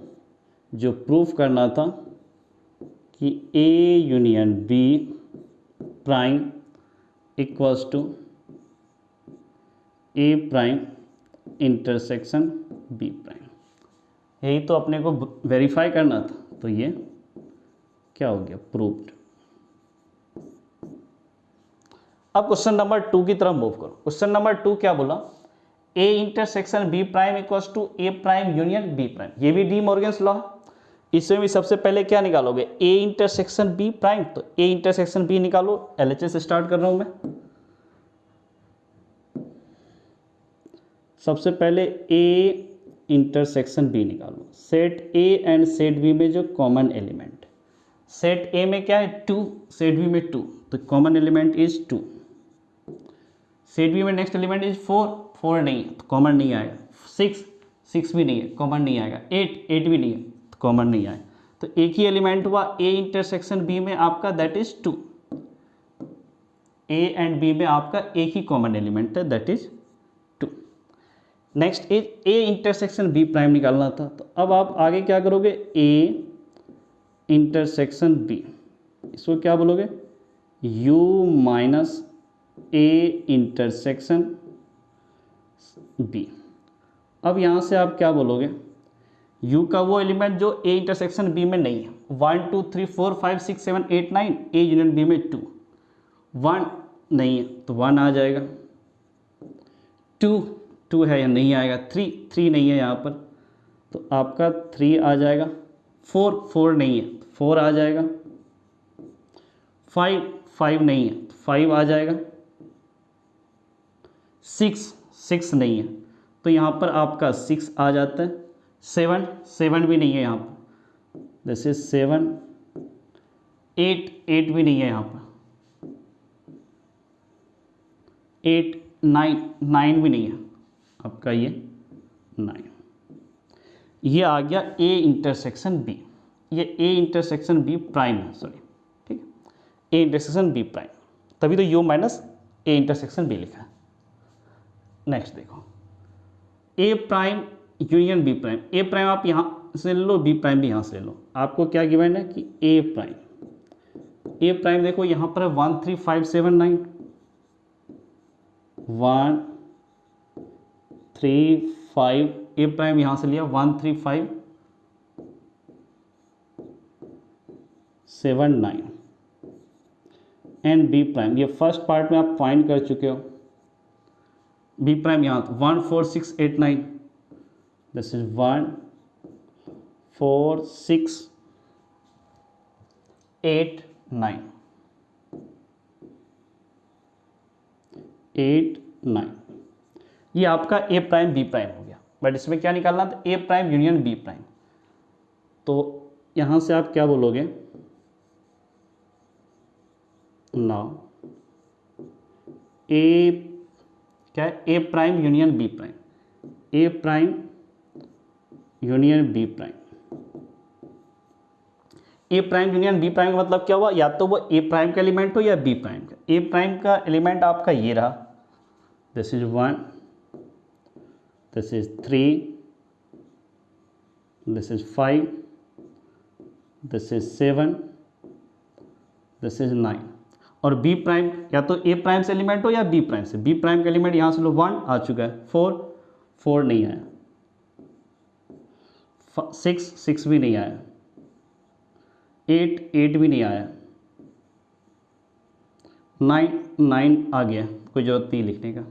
जो प्रूफ करना था कि A union B prime equals to A prime intersection B prime, यही तो अपने को वेरीफाई करना था, तो ये क्या हो गया, प्रूव्ड। अब क्वेश्चन नंबर 2 की तरफ मूव करो। क्वेश्चन नंबर 2 क्या बोला, A intersection B prime equals to A prime union B prime, ये भी डी मॉर्गन्स लॉ है। इसमें भी सबसे पहले क्या निकालोगे, ए इंटरसेक्शन बी प्राइम, तो ए इंटरसेक्शन बी निकालो, LHS से स्टार्ट कर रहा हूं मैं। सबसे पहले ए इंटरसेक्शन बी निकालो। Set A and set B में जो कॉमन एलिमेंट, सेट ए में क्या है 2, सेट बी में 2, तो common element is 2। Set B में नेक्स्ट एलिमेंट इज 4, 4 नहीं है तो कॉमन नहीं आएगा। 6, 6 भी नहीं है, कॉमन नहीं आएगा। 8, 8 भी नहीं है तो कॉमन नहीं आएगा। तो एक ही एलिमेंट हुआ ए इंटरसेक्शन बी में आपका, that is 2। A and B में आपका एक ही कॉमन एलिमेंट है, that is 2। Next is A intersection B prime निकालना था, तो अब आप आगे क्या करोगे, ए इंटरसेक्शन बी, इसको क्या बोलोगे, u minus A intersection B. अब यहाँ से आप क्या बोलोगे, u का वो एलिमेंट जो a इंटरसेक्शन b में नहीं है। 1 2 3 4 5 6 7 8 9, a यूनियन b में 2, 1 नहीं है तो 1 आ जाएगा। 2, 2 है या नहीं आएगा। 3, 3 नहीं है यहाँ पर तो आपका 3 आ जाएगा। 4, 4 नहीं है तो 4 आ जाएगा। 5, 5 नहीं है तो 5 आ जाएगा। 6, 6 नहीं है तो यहाँ पर आपका 6 आ जाता है। 7, 7 भी नहीं है यहाँ पर, दिस इज 7। 8, 8 भी नहीं है यहाँ पर। 8, 9, 9 भी नहीं है आपका, ये 9। ये आ गया ए इंटरसेक्शन बी, ये ए इंटरसेक्शन बी प्राइम है, सॉरी, ठीक है, ए इंटरसेक्शन बी प्राइम, तभी तो U minus A intersection B लिखा है। नेक्स्ट देखो, A prime union B prime. A prime आप यहाँ से ले लो, बी प्राइम भी यहाँ से ले लो। आपको क्या गिवन है कि ए प्राइम, ए प्राइम देखो यहाँ पर है 1 3 5 7 9, 1 3 5, ए प्राइम यहाँ से लिया 1 3 5 7 9 एंड बी प्राइम, ये फर्स्ट पार्ट में आप फाइंड कर चुके हो। बी प्राइम यहाँ 1 4 6 8 9, दिस इज 1 4 6 8 9, 8 9, ये आपका ए प्राइम बी प्राइम हो गया। बट इसमें क्या निकालना था, ए प्राइम यूनियन बी प्राइम। तो यहाँ से आप क्या बोलोगे, नाउ ए क्या है, A prime union B prime, A prime union B prime. A prime union B prime का मतलब क्या हुआ, या तो वो ए प्राइम का एलिमेंट हो या बी प्राइम का। ए प्राइम का एलिमेंट आपका ये रहा, this is 1, this is 3, this is 5, this is 7, this is 9। और बी प्राइम या तो ए प्राइम से एलिमेंट हो या बी प्राइम से। बी प्राइम का एलिमेंट यहाँ से लो 1 आ चुका है, 4, 4 नहीं आया, 6, 6 भी नहीं आया, 8, 8 भी नहीं आया, 9, 9 आ गया, कोई ज़रूरत नहीं लिखने का।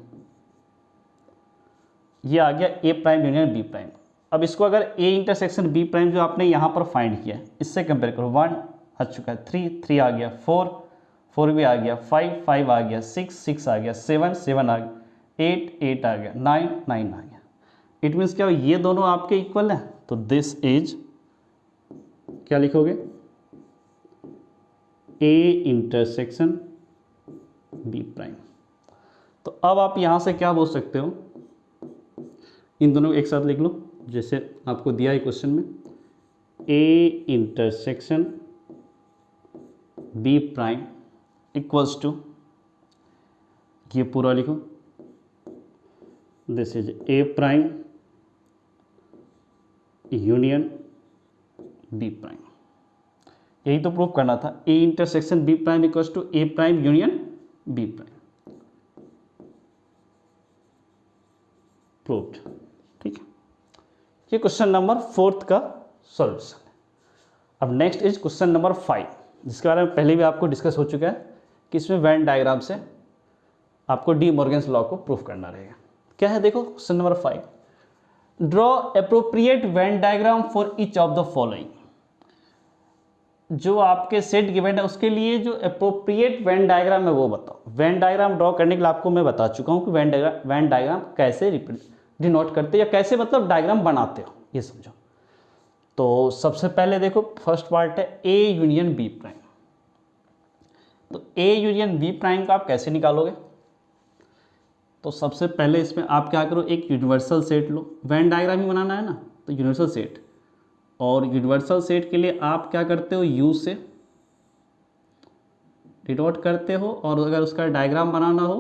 ये आ गया A prime union B prime. अब इसको अगर ए इंटरसेक्शन बी प्राइम जो आपने यहाँ पर फाइंड किया इससे कंपेयर करो, 1 आ चुका है, 3, 3 आ गया, 4, 4 भी आ गया, 5, 5 आ गया, 6, 6 आ गया, 7, 7 आ गया, 8, 8 आ गया, 9, 9 आ गया। इट मीन्स क्या, ये दोनों आपके इक्वल हैं, तो दिस इज क्या लिखोगे, ए इंटरसेक्शन बी प्राइम। तो अब आप यहाँ से क्या बोल सकते हो, इन दोनों को एक साथ लिख लो जैसे आपको दिया है क्वेश्चन में, A intersection B prime equals to, ये पूरा लिखो, this is A prime union B prime. यही तो प्रूफ करना था, A intersection B prime equals to A prime union B prime. Proved, ठीक है। ये क्वेश्चन नंबर 4 का सॉल्यूशन है। अब नेक्स्ट इज क्वेश्चन नंबर 5, जिसके बारे में पहले भी आपको डिस्कस हो चुका है कि इसमें वेन डायग्राम से आपको डी मॉर्गन्स लॉ को प्रूफ करना रहेगा। क्या है, देखो question number 5, draw appropriate Venn diagram for each of the following. जो आपके सेट गिवन है उसके लिए जो अप्रोप्रिएट वेन डायग्राम है वो बताओ। वेन डायग्राम ड्रॉ करने के लिए आपको मैं बता चुका हूँ कि वेन डायग्राम कैसे डिनोट करते हो या कैसे मतलब डायग्राम बनाते हो, ये समझो। तो सबसे पहले देखो फर्स्ट पार्ट है ए यूनियन बी प्राइम। तो ए यूनियन बी प्राइम का आप कैसे निकालोगे? तो सबसे पहले इसमें आप क्या करो, एक यूनिवर्सल सेट लो, वेन डायग्राम ही बनाना है ना, तो यूनिवर्सल सेट, और यूनिवर्सल सेट के लिए आप क्या करते हो, यू से डिनोट करते हो, और अगर उसका डायग्राम बनाना हो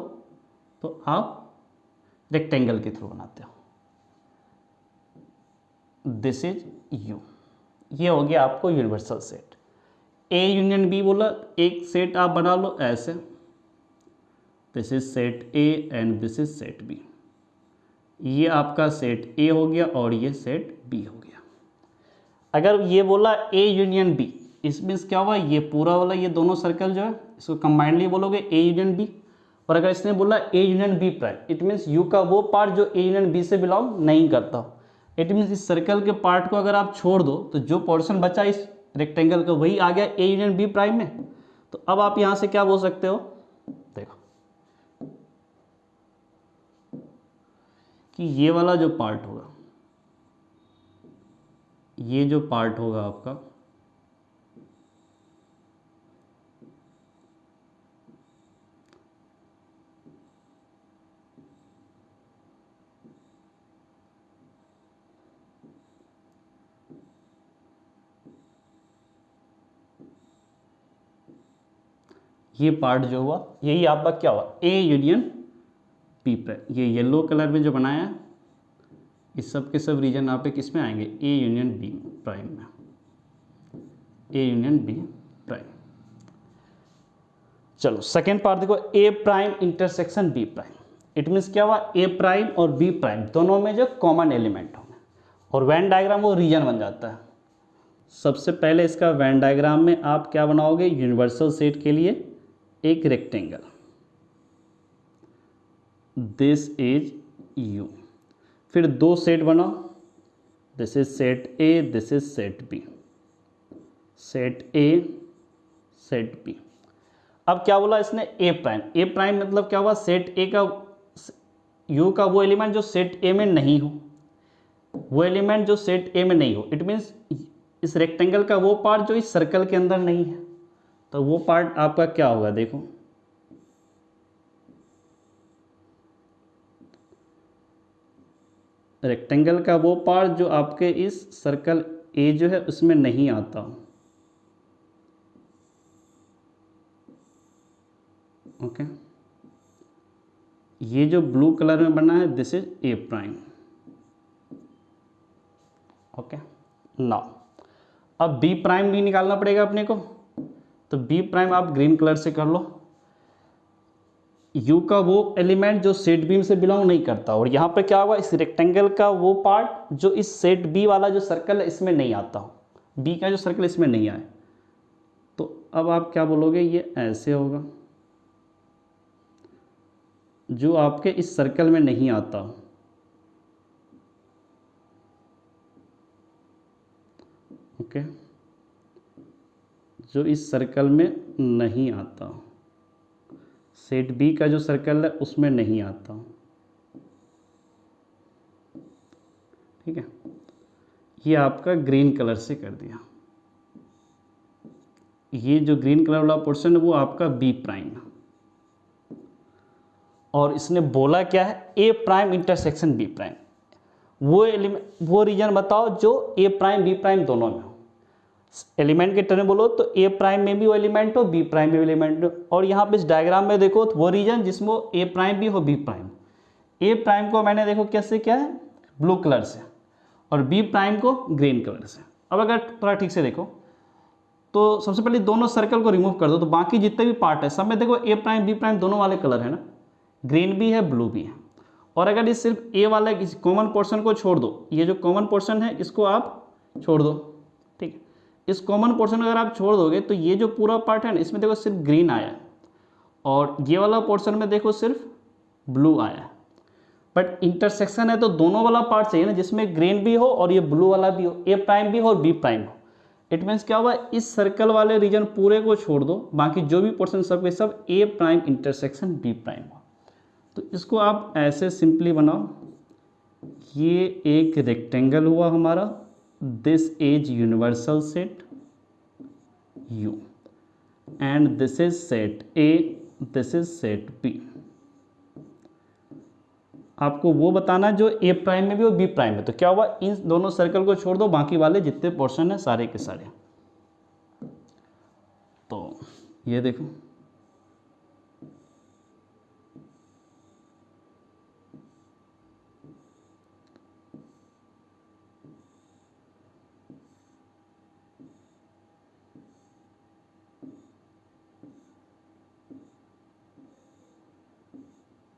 तो आप रेक्टेंगल के थ्रू बनाते हो। दिस इज यू, ये हो गया आपको universal set. A union B बोला, एक सेट आप बना लो ऐसे, this is set A and this is set B. ये आपका सेट ए हो गया और ये सेट बी हो गया। अगर ये बोला ए यूनियन बी, इसमें क्या हुआ, ये पूरा वाला ये दोनों सर्कल जो है इसको कंबाइंडली बोलोगे ए यूनियन बी। और अगर इसने बोला A union B prime, it means U का वो पार्ट जो ए यूनियन बी से बिलोंग नहीं करता हो। इट मीन्स इस सर्कल के पार्ट को अगर आप छोड़ दो तो जो पोर्शन बचा इस रेक्टेंगल का वही आ गया ए यूनियन बी प्राइम में। तो अब आप यहाँ से क्या बोल सकते हो, देखो कि ये वाला जो पार्ट होगा, ये जो पार्ट होगा आपका, ये पार्ट जो हुआ यही आपका क्या हुआ, ए यूनियन बी प्राइम। ये येलो कलर में जो बनाया है, इस सब के सब रीजन आप किस में आएंगे, ए यूनियन बी प्राइम में, ए यूनियन बी प्राइम। चलो सेकेंड पार्ट देखो, A prime intersection B prime. It means क्या हुआ, ए प्राइम और बी प्राइम दोनों में जो कॉमन एलिमेंट होंगे, और वेन डायग्राम वो रीजन बन जाता है। सबसे पहले इसका वेन डायग्राम में आप क्या बनाओगे, यूनिवर्सल सेट के लिए एक रेक्टेंगल, दिस इज यू। फिर दो सेट बनाओ, this is set A, this is set B, set A set B. अब क्या बोला इसने, ए प्राइम। ए प्राइम मतलब क्या हुआ, सेट ए का यू का वो एलिमेंट जो सेट ए में नहीं हो, वो एलिमेंट जो सेट ए में नहीं हो। इट मीन्स इस रेक्टेंगल का वो पार्ट जो इस सर्कल के अंदर नहीं है, तो वो पार्ट आपका क्या होगा, देखो रेक्टेंगल का वो पार्ट जो आपके इस सर्कल ए जो है उसमें नहीं आता। ओके, ये जो ब्लू कलर में बना है this is A prime. Okay, now अब बी प्राइम भी निकालना पड़ेगा अपने को, तो बी प्राइम आप ग्रीन कलर से कर लो। यू का वो एलिमेंट जो सेट बी से बिलोंग नहीं करता, और यहाँ पे क्या हुआ, इस रेक्टेंगल का वो पार्ट जो इस सेट बी वाला जो सर्कल है इसमें नहीं आता हो, बी का जो सर्कल इसमें नहीं आए। तो अब आप क्या बोलोगे, ये ऐसे होगा जो आपके इस सर्कल में नहीं आता हो। ओके, जो इस सर्कल में नहीं आता हो, सेट बी का जो सर्कल है उसमें नहीं आता हूँ। ठीक है, ये आपका ग्रीन कलर से कर दिया। ये जो ग्रीन कलर वाला पोर्शन है वो आपका बी प्राइम है, और इसने बोला क्या है, A prime intersection B prime. वो एलिमेंट, वो रीजन बताओ जो ए प्राइम बी प्राइम दोनों में हो। एलिमेंट के टर्म बोलो तो ए प्राइम में भी वो एलिमेंट हो, बी प्राइम में भी एलिमेंट हो। और यहाँ पे इस डायग्राम में देखो तो वो रीजन जिसमें ए प्राइम भी हो, बी प्राइम। ए प्राइम को मैंने देखो कैसे क्या है, ब्लू कलर से, और बी प्राइम को ग्रीन कलर से। अब अगर थोड़ा ठीक से देखो तो सबसे पहले दोनों सर्कल को रिमूव कर दो, तो बाकी जितने भी पार्ट है सब में देखो ए प्राइम बी प्राइम दोनों वाले कलर है ना, ग्रीन भी है ब्लू भी है। और अगर इस सिर्फ ए वाले इस कॉमन पोर्शन को छोड़ दो, ये जो कॉमन पोर्शन है इसको आप छोड़ दो। ठीक है, इस कॉमन पोर्शन अगर आप छोड़ दोगे तो ये जो पूरा पार्ट है ना इसमें देखो सिर्फ ग्रीन आया है, और ये वाला पोर्शन में देखो सिर्फ ब्लू आया है। बट इंटरसेक्शन है तो दोनों वाला पार्ट चाहिए ना, जिसमें ग्रीन भी हो और ये ब्लू वाला भी हो, ए प्राइम भी हो और बी प्राइम हो। इट मीन्स क्या हुआ, इस सर्कल वाले रीजन पूरे को छोड़ दो, बाकी जो भी पोर्शन सब के सब ए प्राइम इंटरसेक्शन बी प्राइम हो। तो इसको आप ऐसे सिंपली बनाओ, ये एक रेक्टेंगल हुआ हमारा, this is universal set U and this is set A, this is set B। आपको वो बताना जो A प्राइम में भी और B प्राइम में। तो क्या हुआ, इन दोनों सर्कल को छोड़ दो, बाकी वाले जितने पोर्शन है सारे के सारे। तो ये देखो,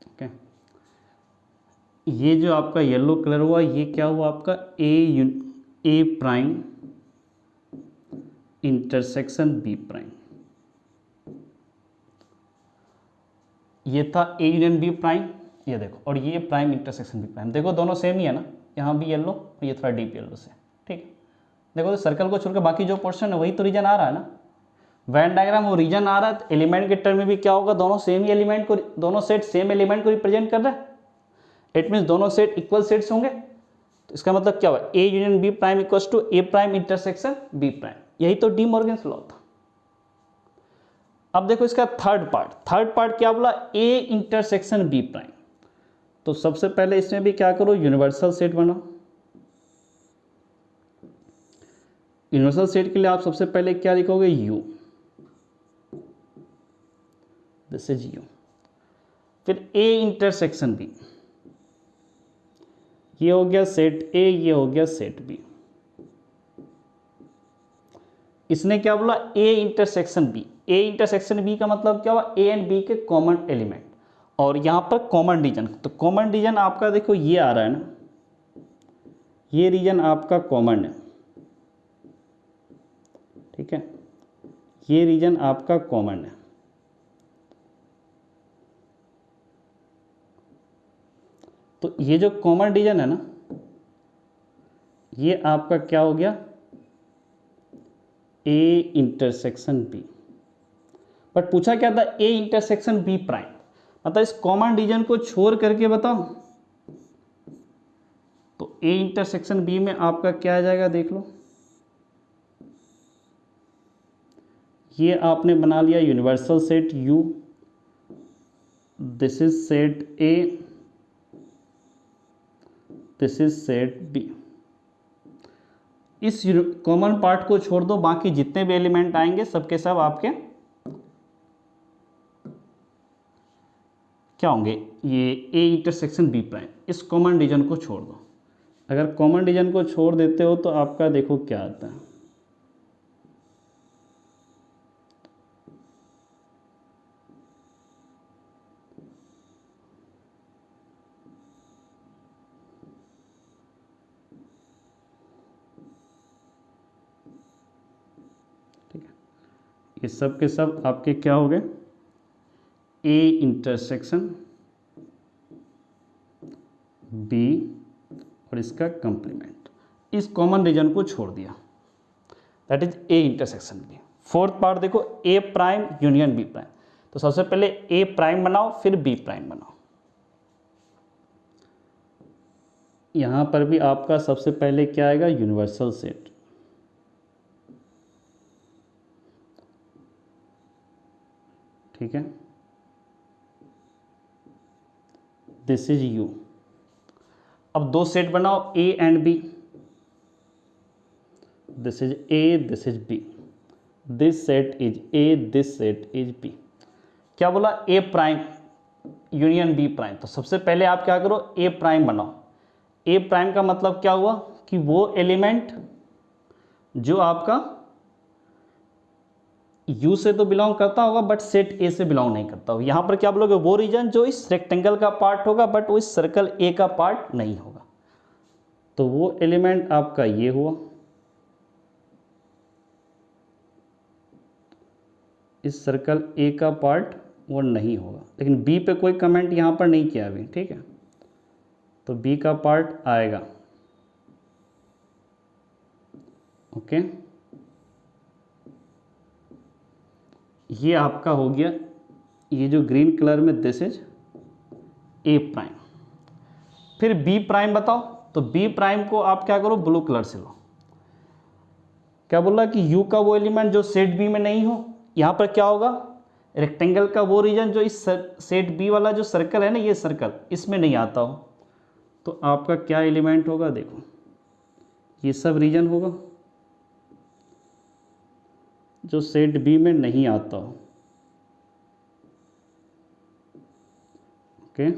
ओके। ये जो आपका येलो कलर हुआ, ये क्या हुआ आपका A prime intersection B prime. ये था A यूनियन B प्राइम, ये देखो, और ये प्राइम इंटरसेक्शन B प्राइम। देखो दोनों सेम ही है ना, यहाँ भी येलो और ये थोड़ा डीप येलो से, ठीक है। देखो तो सर्कल को छोड़कर बाकी जो पोर्शन है वही तो रीजन आ रहा है ना। वेन डायग्राम वो रीजन आ रहा है, तो एलिमेंट के टर्म में भी क्या होगा, दोनों सेम ही एलिमेंट को, दोनों सेट सेम एलिमेंट को रिप्रेजेंट कर रहा है। इट मीन्स दोनों सेट इक्वल सेट्स होंगे। तो इसका मतलब क्या हुआ, A union B prime equals to A prime intersection B prime. यही तो डी मॉर्गन्स लॉ था। अब देखो इसका थर्ड पार्ट क्या बोला, A इंटरसेक्शन B प्राइम। तो सबसे पहले इसमें भी क्या करो, यूनिवर्सल सेट बनाओ। यूनिवर्सल सेट के लिए आप सबसे पहले क्या लिखोगे, U, दिस इज U। फिर A इंटरसेक्शन B, ये हो गया सेट A, ये हो गया सेट B। इसने क्या बोला, A intersection B। A intersection B का मतलब क्या हुआ, A एंड B के कॉमन एलिमेंट, और यहां पर कॉमन रीजन। तो कॉमन रीजन आपका देखो ये आ रहा है ना, ये रीजन आपका कॉमन है, ठीक है, ये रीजन आपका कॉमन है। तो ये जो कॉमन रीजन है ना, ये आपका क्या हो गया, A इंटरसेक्शन B। बट पूछा क्या था, A इंटरसेक्शन B प्राइम, मतलब इस कॉमन रीजन को छोड़ करके बताओ। तो A इंटरसेक्शन B में आपका क्या आ जाएगा, देख लो, ये आपने बना लिया universal set U, this is set A, this is set B। इस कॉमन पार्ट को छोड़ दो, बाकी जितने भी एलिमेंट आएंगे सबके सब आपके क्या होंगे, ये A इंटरसेक्शन B प्राइम। इस कॉमन रीजन को छोड़ दो, अगर कॉमन रीजन को छोड़ देते हो तो आपका देखो क्या आता है, ठीक है। ये सब के सब आपके क्या हो गए, A इंटरसेक्शन B और इसका कंप्लीमेंट, इस कॉमन रीजन को छोड़ दिया, that is A intersection B। Fourth part देखो, A prime union B prime. तो सबसे पहले A प्राइम बनाओ, फिर B प्राइम बनाओ। यहां पर भी आपका सबसे पहले क्या आएगा, यूनिवर्सल सेट, ठीक है, दिस इज U। अब दो सेट बनाओ A and B, this is A, this is B, this set is A, this set is B। क्या बोला, A prime union B prime. तो सबसे पहले आप क्या करो, A प्राइम बनाओ। A प्राइम का मतलब क्या हुआ कि वो एलिमेंट जो आपका U से तो बिलोंग करता होगा बट सेट A से बिलोंग नहीं करता होगा। यहां पर क्या बोलोगे, वो रीजन जो इस रेक्टेंगल का पार्ट होगा बट वो इस सर्कल A का पार्ट नहीं होगा। तो वो एलिमेंट आपका ये हुआ, इस सर्कल A का पार्ट वो नहीं होगा। लेकिन B पे कोई कमेंट यहां पर नहीं किया अभी, ठीक है, तो B का पार्ट आएगा, ओके। ये आपका हो गया, ये जो ग्रीन कलर में दिस इज A प्राइम। फिर बी प्राइम बताओ, तो बी प्राइम को आप क्या करो, ब्लू कलर से लो। क्या बोल रहा कि यू का वो एलिमेंट जो सेट बी में नहीं हो, यहाँ पर क्या होगा, रेक्टेंगल का वो रीजन जो इस सेट बी वाला जो सर्कल है ना, ये सर्कल इसमें नहीं आता हो, तो आपका क्या एलिमेंट होगा, देखो ये सब रीजन होगा जो सेट बी में नहीं आता हो। ओके,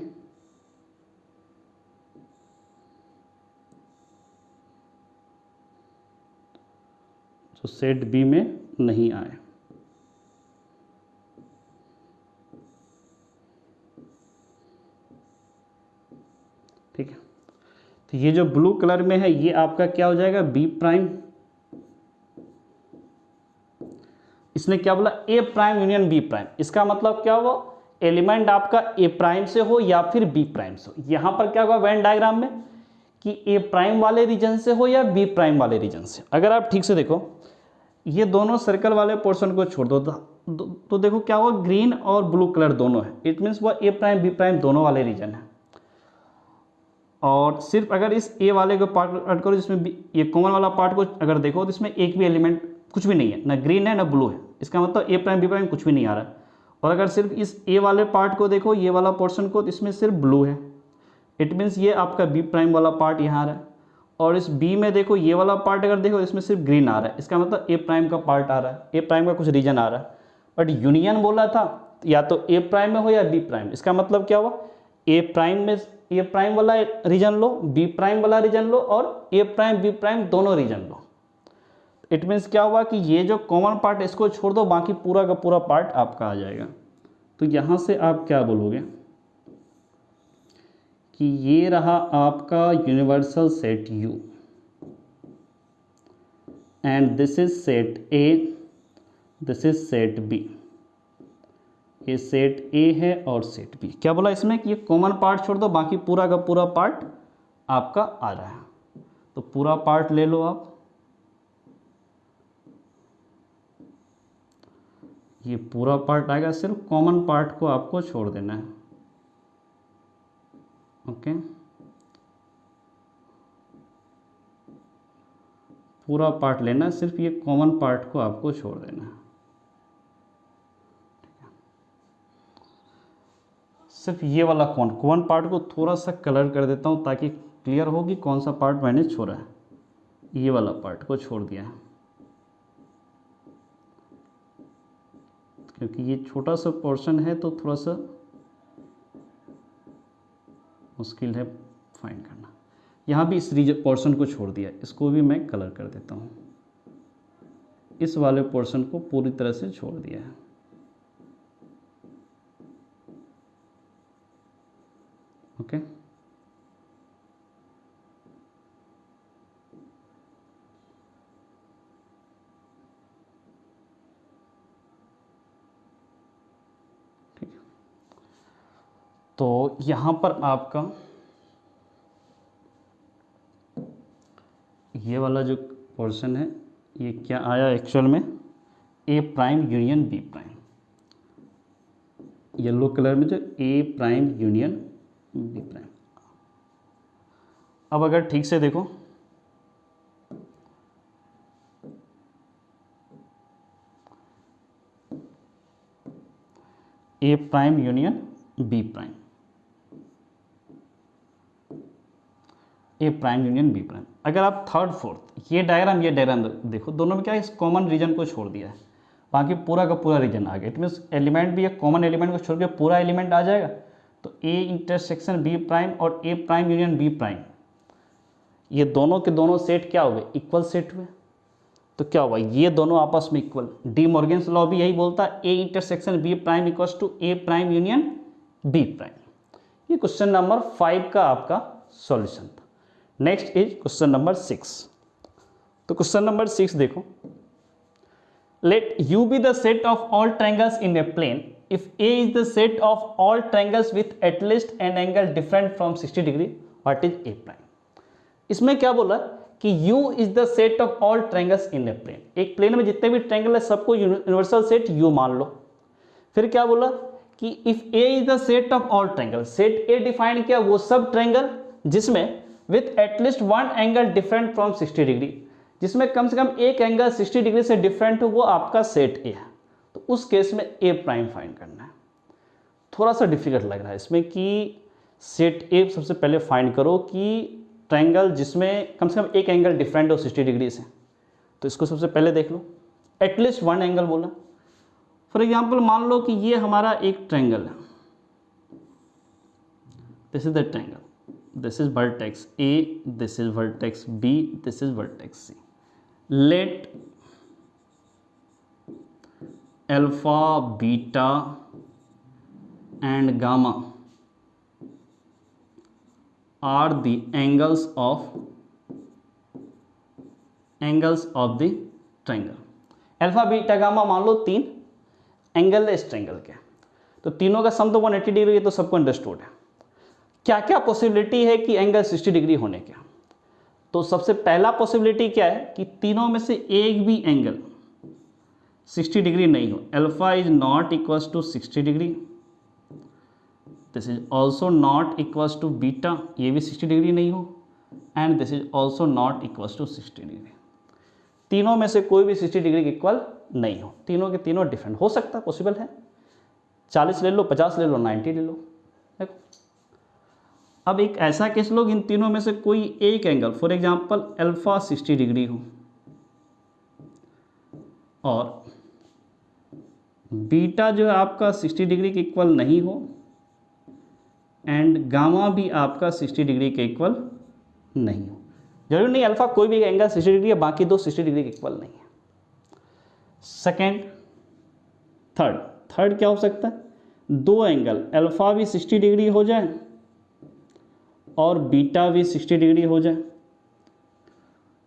जो सेट बी में नहीं आए। ठीक है, तो ये जो ब्लू कलर में है ये आपका क्या हो जाएगा, बी प्राइम। इसने क्या बोला, ए प्राइम यूनियन बी प्राइम। इसका मतलब क्या हुआ, एलिमेंट आपका ए प्राइम से हो या फिर बी प्राइम से हो। यहां पर क्या होगा वेन डायग्राम में कि ए प्राइम वाले रीजन से हो या बी प्राइम वाले रीजन से। अगर आप ठीक से देखो, ये दोनों सर्कल वाले पोर्शन को छोड़ दो तो देखो क्या हुआ, ग्रीन और ब्लू कलर दोनों है। इट मीन्स वो ए प्राइम बी प्राइम दोनों वाले रीजन है। और सिर्फ अगर इस ए वाले को पार्ट ऐड करो, जिसमें ये कॉमन वाला पार्ट को अगर देखो तो इसमें एक भी एलिमेंट कुछ भी नहीं है, ना ग्रीन है ना ब्लू है। इसका मतलब ए प्राइम बी प्राइम कुछ भी नहीं आ रहा है। और अगर सिर्फ इस ए वाले पार्ट को देखो, ये वाला पोर्शन को, तो इसमें सिर्फ ब्लू है। इट मीन्स ये आपका बी प्राइम वाला पार्ट यहाँ आ रहा है। और इस बी में देखो ये वाला पार्ट अगर देखो, इसमें सिर्फ ग्रीन आ रहा है। इसका मतलब ए प्राइम का पार्ट आ रहा है, ए प्राइम का कुछ रीजन आ रहा है। बट यूनियन बोला था या तो ए प्राइम में हो या बी प्राइम। इसका मतलब क्या हुआ, ए प्राइम में ए प्राइम वाला रीजन लो, बी प्राइम वाला रीजन लो, और ए प्राइम बी प्राइम दोनों रीजन लो। इट मीन्स क्या हुआ कि ये जो कॉमन पार्ट है इसको छोड़ दो, बाकी पूरा का पूरा पार्ट आपका आ जाएगा। तो यहाँ से आप क्या बोलोगे कि ये रहा आपका universal set U and this is set A, this is set B। ये सेट A है और सेट B। क्या बोला इसमें कि ये कॉमन पार्ट छोड़ दो, बाकी पूरा का पूरा पार्ट आपका आ रहा है। तो पूरा पार्ट ले लो आप, ये पूरा पार्ट आएगा, सिर्फ कॉमन पार्ट को आपको छोड़ देना है। ओके, पूरा पार्ट लेना है, सिर्फ ये कॉमन पार्ट को आपको छोड़ देना है। सिर्फ ये वाला कॉमन पार्ट को थोड़ा सा कलर कर देता हूँ ताकि क्लियर हो कि कौन सा पार्ट मैंने छोड़ा है। ये वाला पार्ट को छोड़ दिया है, क्योंकि ये छोटा सा पोर्शन है तो थोड़ा सा मुश्किल है फाइंड करना। यहाँ भी इस रीजन पोर्शन को छोड़ दिया, इसको भी मैं कलर कर देता हूँ। इस वाले पोर्शन को पूरी तरह से छोड़ दिया है। ओके, ठीक है। तो यहाँ पर आपका ये वाला जो पोर्शन है ये क्या आया एक्चुअल में, A prime union B prime. Yellow colour में जो A prime union B prime. अब अगर ठीक से देखो, A prime union B prime, A prime union B prime. अगर आप थर्ड फोर्थ ये डायग्राम देखो, दोनों में क्या है, इस कॉमन रीजन को छोड़ दिया है, बाकी पूरा का पूरा रीजन आ गया। इट मीन्स एलिमेंट भी एक कॉमन एलिमेंट को छोड़ के पूरा एलिमेंट आ जाएगा। तो ए इंटरसेक्शन बी प्राइम और A prime union B prime, ये दोनों के दोनों सेट क्या हुए, इक्वल सेट हुए। तो क्या हुआ, ये दोनों आपस में इक्वल। डी मॉर्गन्स लॉ भी यही बोलता है, A intersection B prime equals to A prime union B prime. ये क्वेश्चन नंबर 5 का आपका सॉल्यूशन था। Next is question number 6। तो क्वेश्चन नंबर 6 देखो, let U be the set of all triangles in a plane if A is the set of all triangles with at least an angle different from 60 degree, what is A prime? इसमें क्या बोला कि U is the set of all triangles in a plane। एक plane में जितने भी triangle है सबको यूनिवर्सल सेट U मान लो। फिर क्या बोला कि if A is the set of all triangles, set A define किया वो सब ट्रायंगल जिसमें with at least one angle different from 60 degree, जिसमें कम से कम एक एंगल 60 डिग्री से डिफरेंट हो, वो आपका सेट ए है। तो उस केस में ए प्राइम फाइंड करना है। थोड़ा सा डिफिकल्ट लग रहा है इसमें कि सेट ए सबसे पहले फाइंड करो कि ट्रायंगल जिसमें कम से कम एक एंगल डिफरेंट हो 60 डिग्री से। तो इसको सबसे पहले देख लो, एटलीस्ट वन एंगल बोला। फॉर एग्जांपल मान लो कि ये हमारा एक ट्रायंगल है, this is the triangle, this is vertex A, this is vertex B, this is vertex C. Let alpha beta and gamma are the angles of the triangle। Alpha beta gamma मान लो तीन angle है इस triangle के, तो तीनों का सम तो 180 डिग्री है, तो सबको अंडरस्टूड है। क्या क्या पॉसिबिलिटी है कि एंगल 60 डिग्री होने के? तो सबसे पहला पॉसिबिलिटी क्या है कि तीनों में से एक भी एंगल 60 डिग्री नहीं हो। Alpha is not equals to 60 degree, this is also not equals to beta, ये भी 60 डिग्री नहीं हो, and this is also not equals to 60 degree. तीनों में से कोई भी 60 डिग्री के इक्वल नहीं हो, तीनों के तीनों डिफरेंट हो सकता है, पॉसिबल है। 40 ले लो, 50 ले लो, 90 ले लो। देखो अब एक ऐसा केस लो, इन तीनों में से कोई एक angle, for example alpha 60 degree हो और बीटा जो है आपका 60 डिग्री के इक्वल नहीं हो, एंड गामा भी आपका 60 डिग्री के इक्वल नहीं हो। जरूरी नहीं अल्फा कोई भी एंगल 60 डिग्री है, बाकी दो 60 डिग्री के इक्वल नहीं है। सेकेंड, थर्ड क्या हो सकता है? दो एंगल अल्फा भी 60 डिग्री हो जाए और बीटा भी 60 डिग्री हो जाए।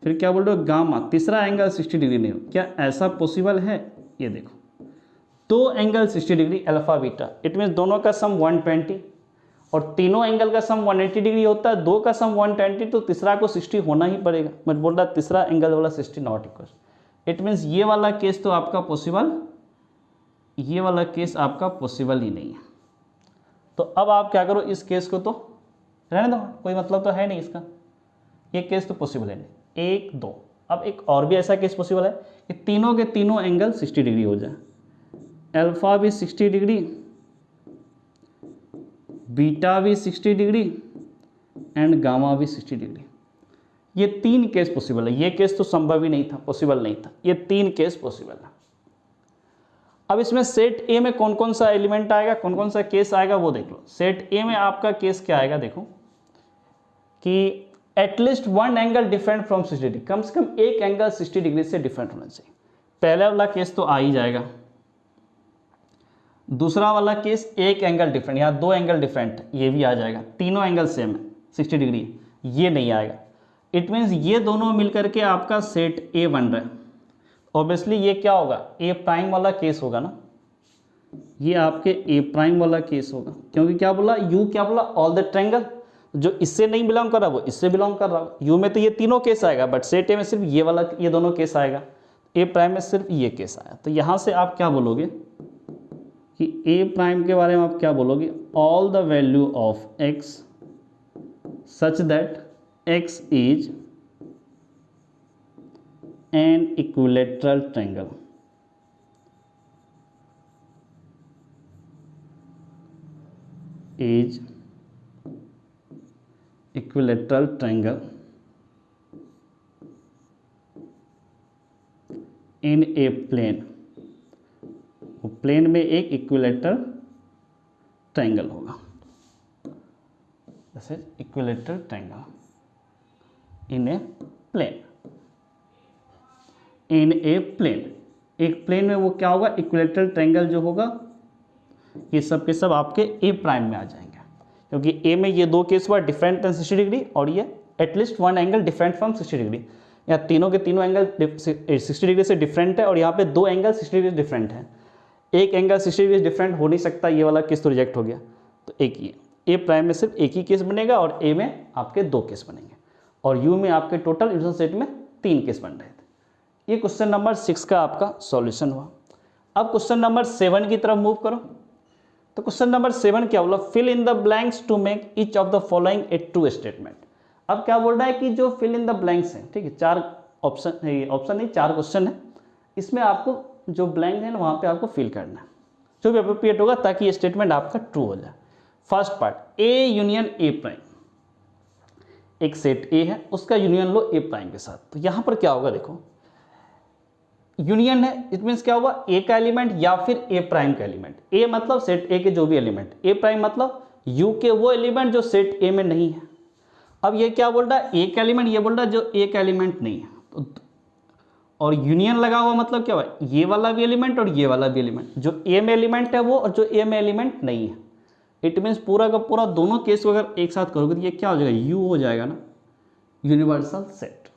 फिर क्या बोल रहे हो? गामा, तीसरा एंगल 60 डिग्री नहीं हो। क्या ऐसा पॉसिबल है? ये देखो, दो angle 60 degree alpha beta, it means दोनों का सम 120 और तीनों एंगल का सम 180 डिग्री होता है, दो का सम 120, तो तीसरा को 60 होना ही पड़ेगा। मैं बोल रहा तीसरा एंगल वाला 60 नॉट इक्वल, इट मीन्स ये वाला केस तो आपका पॉसिबल, ये वाला केस आपका पॉसिबल ही नहीं है। तो अब आप क्या करो, इस केस को तो रहने दो, कोई मतलब तो है नहीं इसका, ये केस तो पॉसिबल है नहीं। 1 2, अब एक और भी ऐसा केस पॉसिबल है कि तीनों के तीनों एंगल 60 डिग्री हो जाए, अल्फा भी 60 डिग्री, बीटा भी 60 डिग्री एंड गामा भी 60 डिग्री। ये तीन केस पॉसिबल है। ये केस तो संभव ही नहीं था, पॉसिबल नहीं था, ये तीन केस पॉसिबल है। अब इसमें सेट ए में कौन कौन सा एलिमेंट आएगा, कौन कौन सा केस आएगा वो देख लो। सेट ए में आपका केस क्या आएगा, देखो कि at least one angle different from 60 degree, कम से कम एक एंगल 60 डिग्री से डिफरेंट होना चाहिए। पहला वाला केस तो आ ही जाएगा। दूसरा वाला केस एक एंगल डिफरेंट, यहाँ दो एंगल डिफरेंट, ये भी आ जाएगा। तीनों एंगल सेम है 60 डिग्री, ये नहीं आएगा। इट मीन्स ये दोनों मिलकर के आपका सेट ए बन रहा है। ऑब्वियसली ये क्या होगा, ए प्राइम वाला केस होगा ना, ये आपके ए प्राइम वाला केस होगा, क्योंकि क्या बोला, यू क्या बोला, ऑल द ट्रायंगल, जो इससे नहीं बिलोंग कर रहा वो इससे बिलोंग कर रहा है। यू में तो ये तीनों केस आएगा, बट सेट ए में सिर्फ ये वाला, ये दोनों केस आएगा। ए प्राइम में सिर्फ ये केस आया। तो यहाँ से आप क्या बोलोगे कि ए प्राइम के बारे में आप क्या बोलोगे, all the value of x such that x is an equilateral triangle. Is equilateral triangle in a plane, plane में एक इक्विलैटरल ट्रायंगल होगा। This is equilateral triangle in a plane, in a plane. एक plane में वो क्या होगा, equilateral triangle जो होगा, ये सब के सब आपके ए प्राइम में आ जाएंगे, क्योंकि ए में ये दो केस हुआ डिफरेंट देन 60 डिग्री, और ये at least one angle different from 60 degree. यहाँ तीनों के तीनों एंगल 60 डिग्री से डिफरेंट है, और यहाँ पे दो एंगल 60 डिग्री डिफरेंट है। एक एंगल 60 डिग्री डिफरेंट हो नहीं सकता, ये वाला केस तो रिजेक्ट हो गया। तो एक ही ए प्राइम में सिर्फ एक ही केस बनेगा, और ए में आपके दो केस बनेंगे, और यू में आपके टोटल यूनिवर्सल सेट में 3 केस बन रहे थे। ये क्वेश्चन नंबर 6 का आपका सॉल्यूशन हुआ। अब क्वेश्चन नंबर 7 की तरफ मूव करो। तो क्वेश्चन नंबर 7 क्या बोला, fill in the blanks to make each of the following a true statement. अब क्या बोल रहा है कि जो फिल इन द ब्लैंक्स है, ठीक है, 4 ऑप्शन नहीं 4 क्वेश्चन है, इसमें आपको जो ब्लैंक है ना वहाँ पे आपको फिल करना है जो भी अप्रोप्रिएट होगा ताकि ये स्टेटमेंट आपका ट्रू हो जाए। First part, A union A prime, एक सेट ए है उसका यूनियन लो ए प्राइम के साथ। तो यहाँ पर क्या होगा, देखो यूनियन है, इट मीन्स क्या होगा, ए का एलिमेंट या फिर ए प्राइम का एलिमेंट। ए मतलब सेट ए के जो भी एलिमेंट, ए प्राइम मतलब यू के वो एलिमेंट जो सेट ए में नहीं है। अब ये क्या बोल रहा है, ए का एलिमेंट, ये बोल रहा है जो ए का एलिमेंट नहीं है। तो और यूनियन लगा हुआ मतलब क्या हुआ, ये वाला भी एलिमेंट और ये वाला भी एलिमेंट, जो ए में एलिमेंट है वो और जो ए में एलिमेंट नहीं है। इट मीन्स पूरा का पूरा दोनों केस को अगर एक साथ करोगे तो ये क्या हो जाएगा, यू हो जाएगा ना, यूनिवर्सल सेट।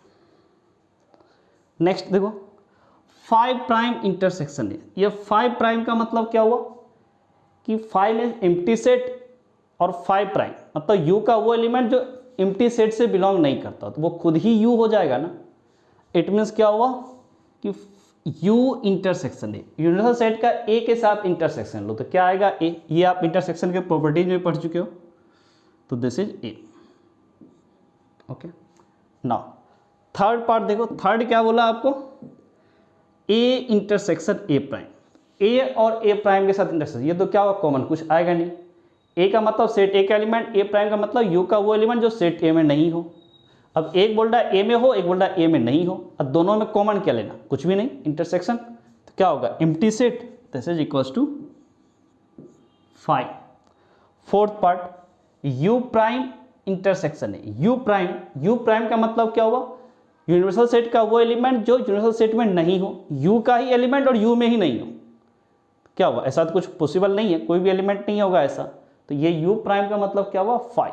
नेक्स्ट देखो 5 प्राइम इंटरसेक्शन है। ये 5 प्राइम का मतलब क्या हुआ कि 5 में एम्प्टी सेट और 5 प्राइम मतलब यू का वो एलिमेंट जो एम्प्टी सेट से बिलोंग नहीं करता, तो वो खुद ही यू हो जाएगा ना। इट मीन्स क्या हुआ कि यू इंटरसेक्शन है, यूनिवर्सल सेट का ए के साथ इंटरसेक्शन लो तो क्या आएगा, ए। ये आप इंटरसेक्शन के प्रॉपर्टीज में पढ़ चुके हो, तो this is A. Okay, now third part देखो, थर्ड क्या बोला आपको, ए इंटरसेक्शन ए प्राइम, ए और ए प्राइम के साथ इंटरसेक्शन। ये तो क्या होगा, कॉमन, कुछ आएगा नहीं। ए का मतलब सेट ए का एलिमेंट, ए प्राइम का मतलब यू का वो एलिमेंट जो सेट ए में नहीं हो। अब एक बोल रहा है ए में हो, एक बोल रहा है ए में नहीं हो, अब दोनों में कॉमन क्या लेना, कुछ भी नहीं, इंटरसेक्शन। तो क्या होगा, empty set, this is equals to 5। Fourth part, U prime intersection है, यू प्राइम का मतलब क्या हुआ, यूनिवर्सल सेट का वो एलिमेंट जो यूनिवर्सल सेट में नहीं हो, यू का ही एलिमेंट और यू में ही नहीं हो। क्या हुआ, ऐसा तो कुछ पॉसिबल नहीं है, कोई भी एलिमेंट नहीं होगा ऐसा। तो ये यू प्राइम का मतलब क्या हुआ, 5।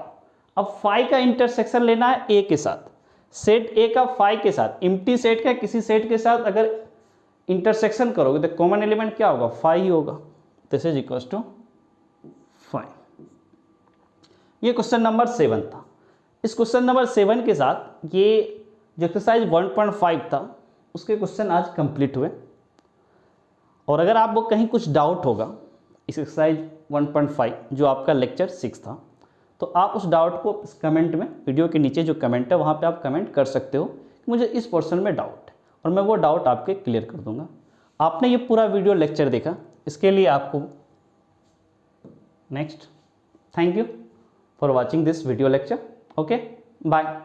अब 5 का इंटरसेक्शन लेना है ए के साथ, सेट ए का 5 के साथ, एम्प्टी सेट का किसी सेट के साथ अगर इंटरसेक्शन करोगे तो कॉमन एलिमेंट क्या होगा, 5 ही होगा। This is equals to 5। ये क्वेश्चन नंबर 7 था। इस क्वेश्चन नंबर 7 के साथ ये जो एक्सरसाइज 1.5 था उसके क्वेश्चन आज कंप्लीट हुए। और अगर आपको कहीं कुछ डाउट होगा इस एक्सरसाइज 1.5 जो आपका लेक्चर 6 था, तो आप उस डाउट को इस कमेंट में, वीडियो के नीचे जो कमेंट है वहाँ पे आप कमेंट कर सकते हो कि मुझे इस पोर्शन में डाउट है, और मैं वो डाउट आपके क्लियर कर दूंगा। आपने ये पूरा वीडियो लेक्चर देखा, इसके लिए आपको next, thank you for watching this video lecture. Okay, bye.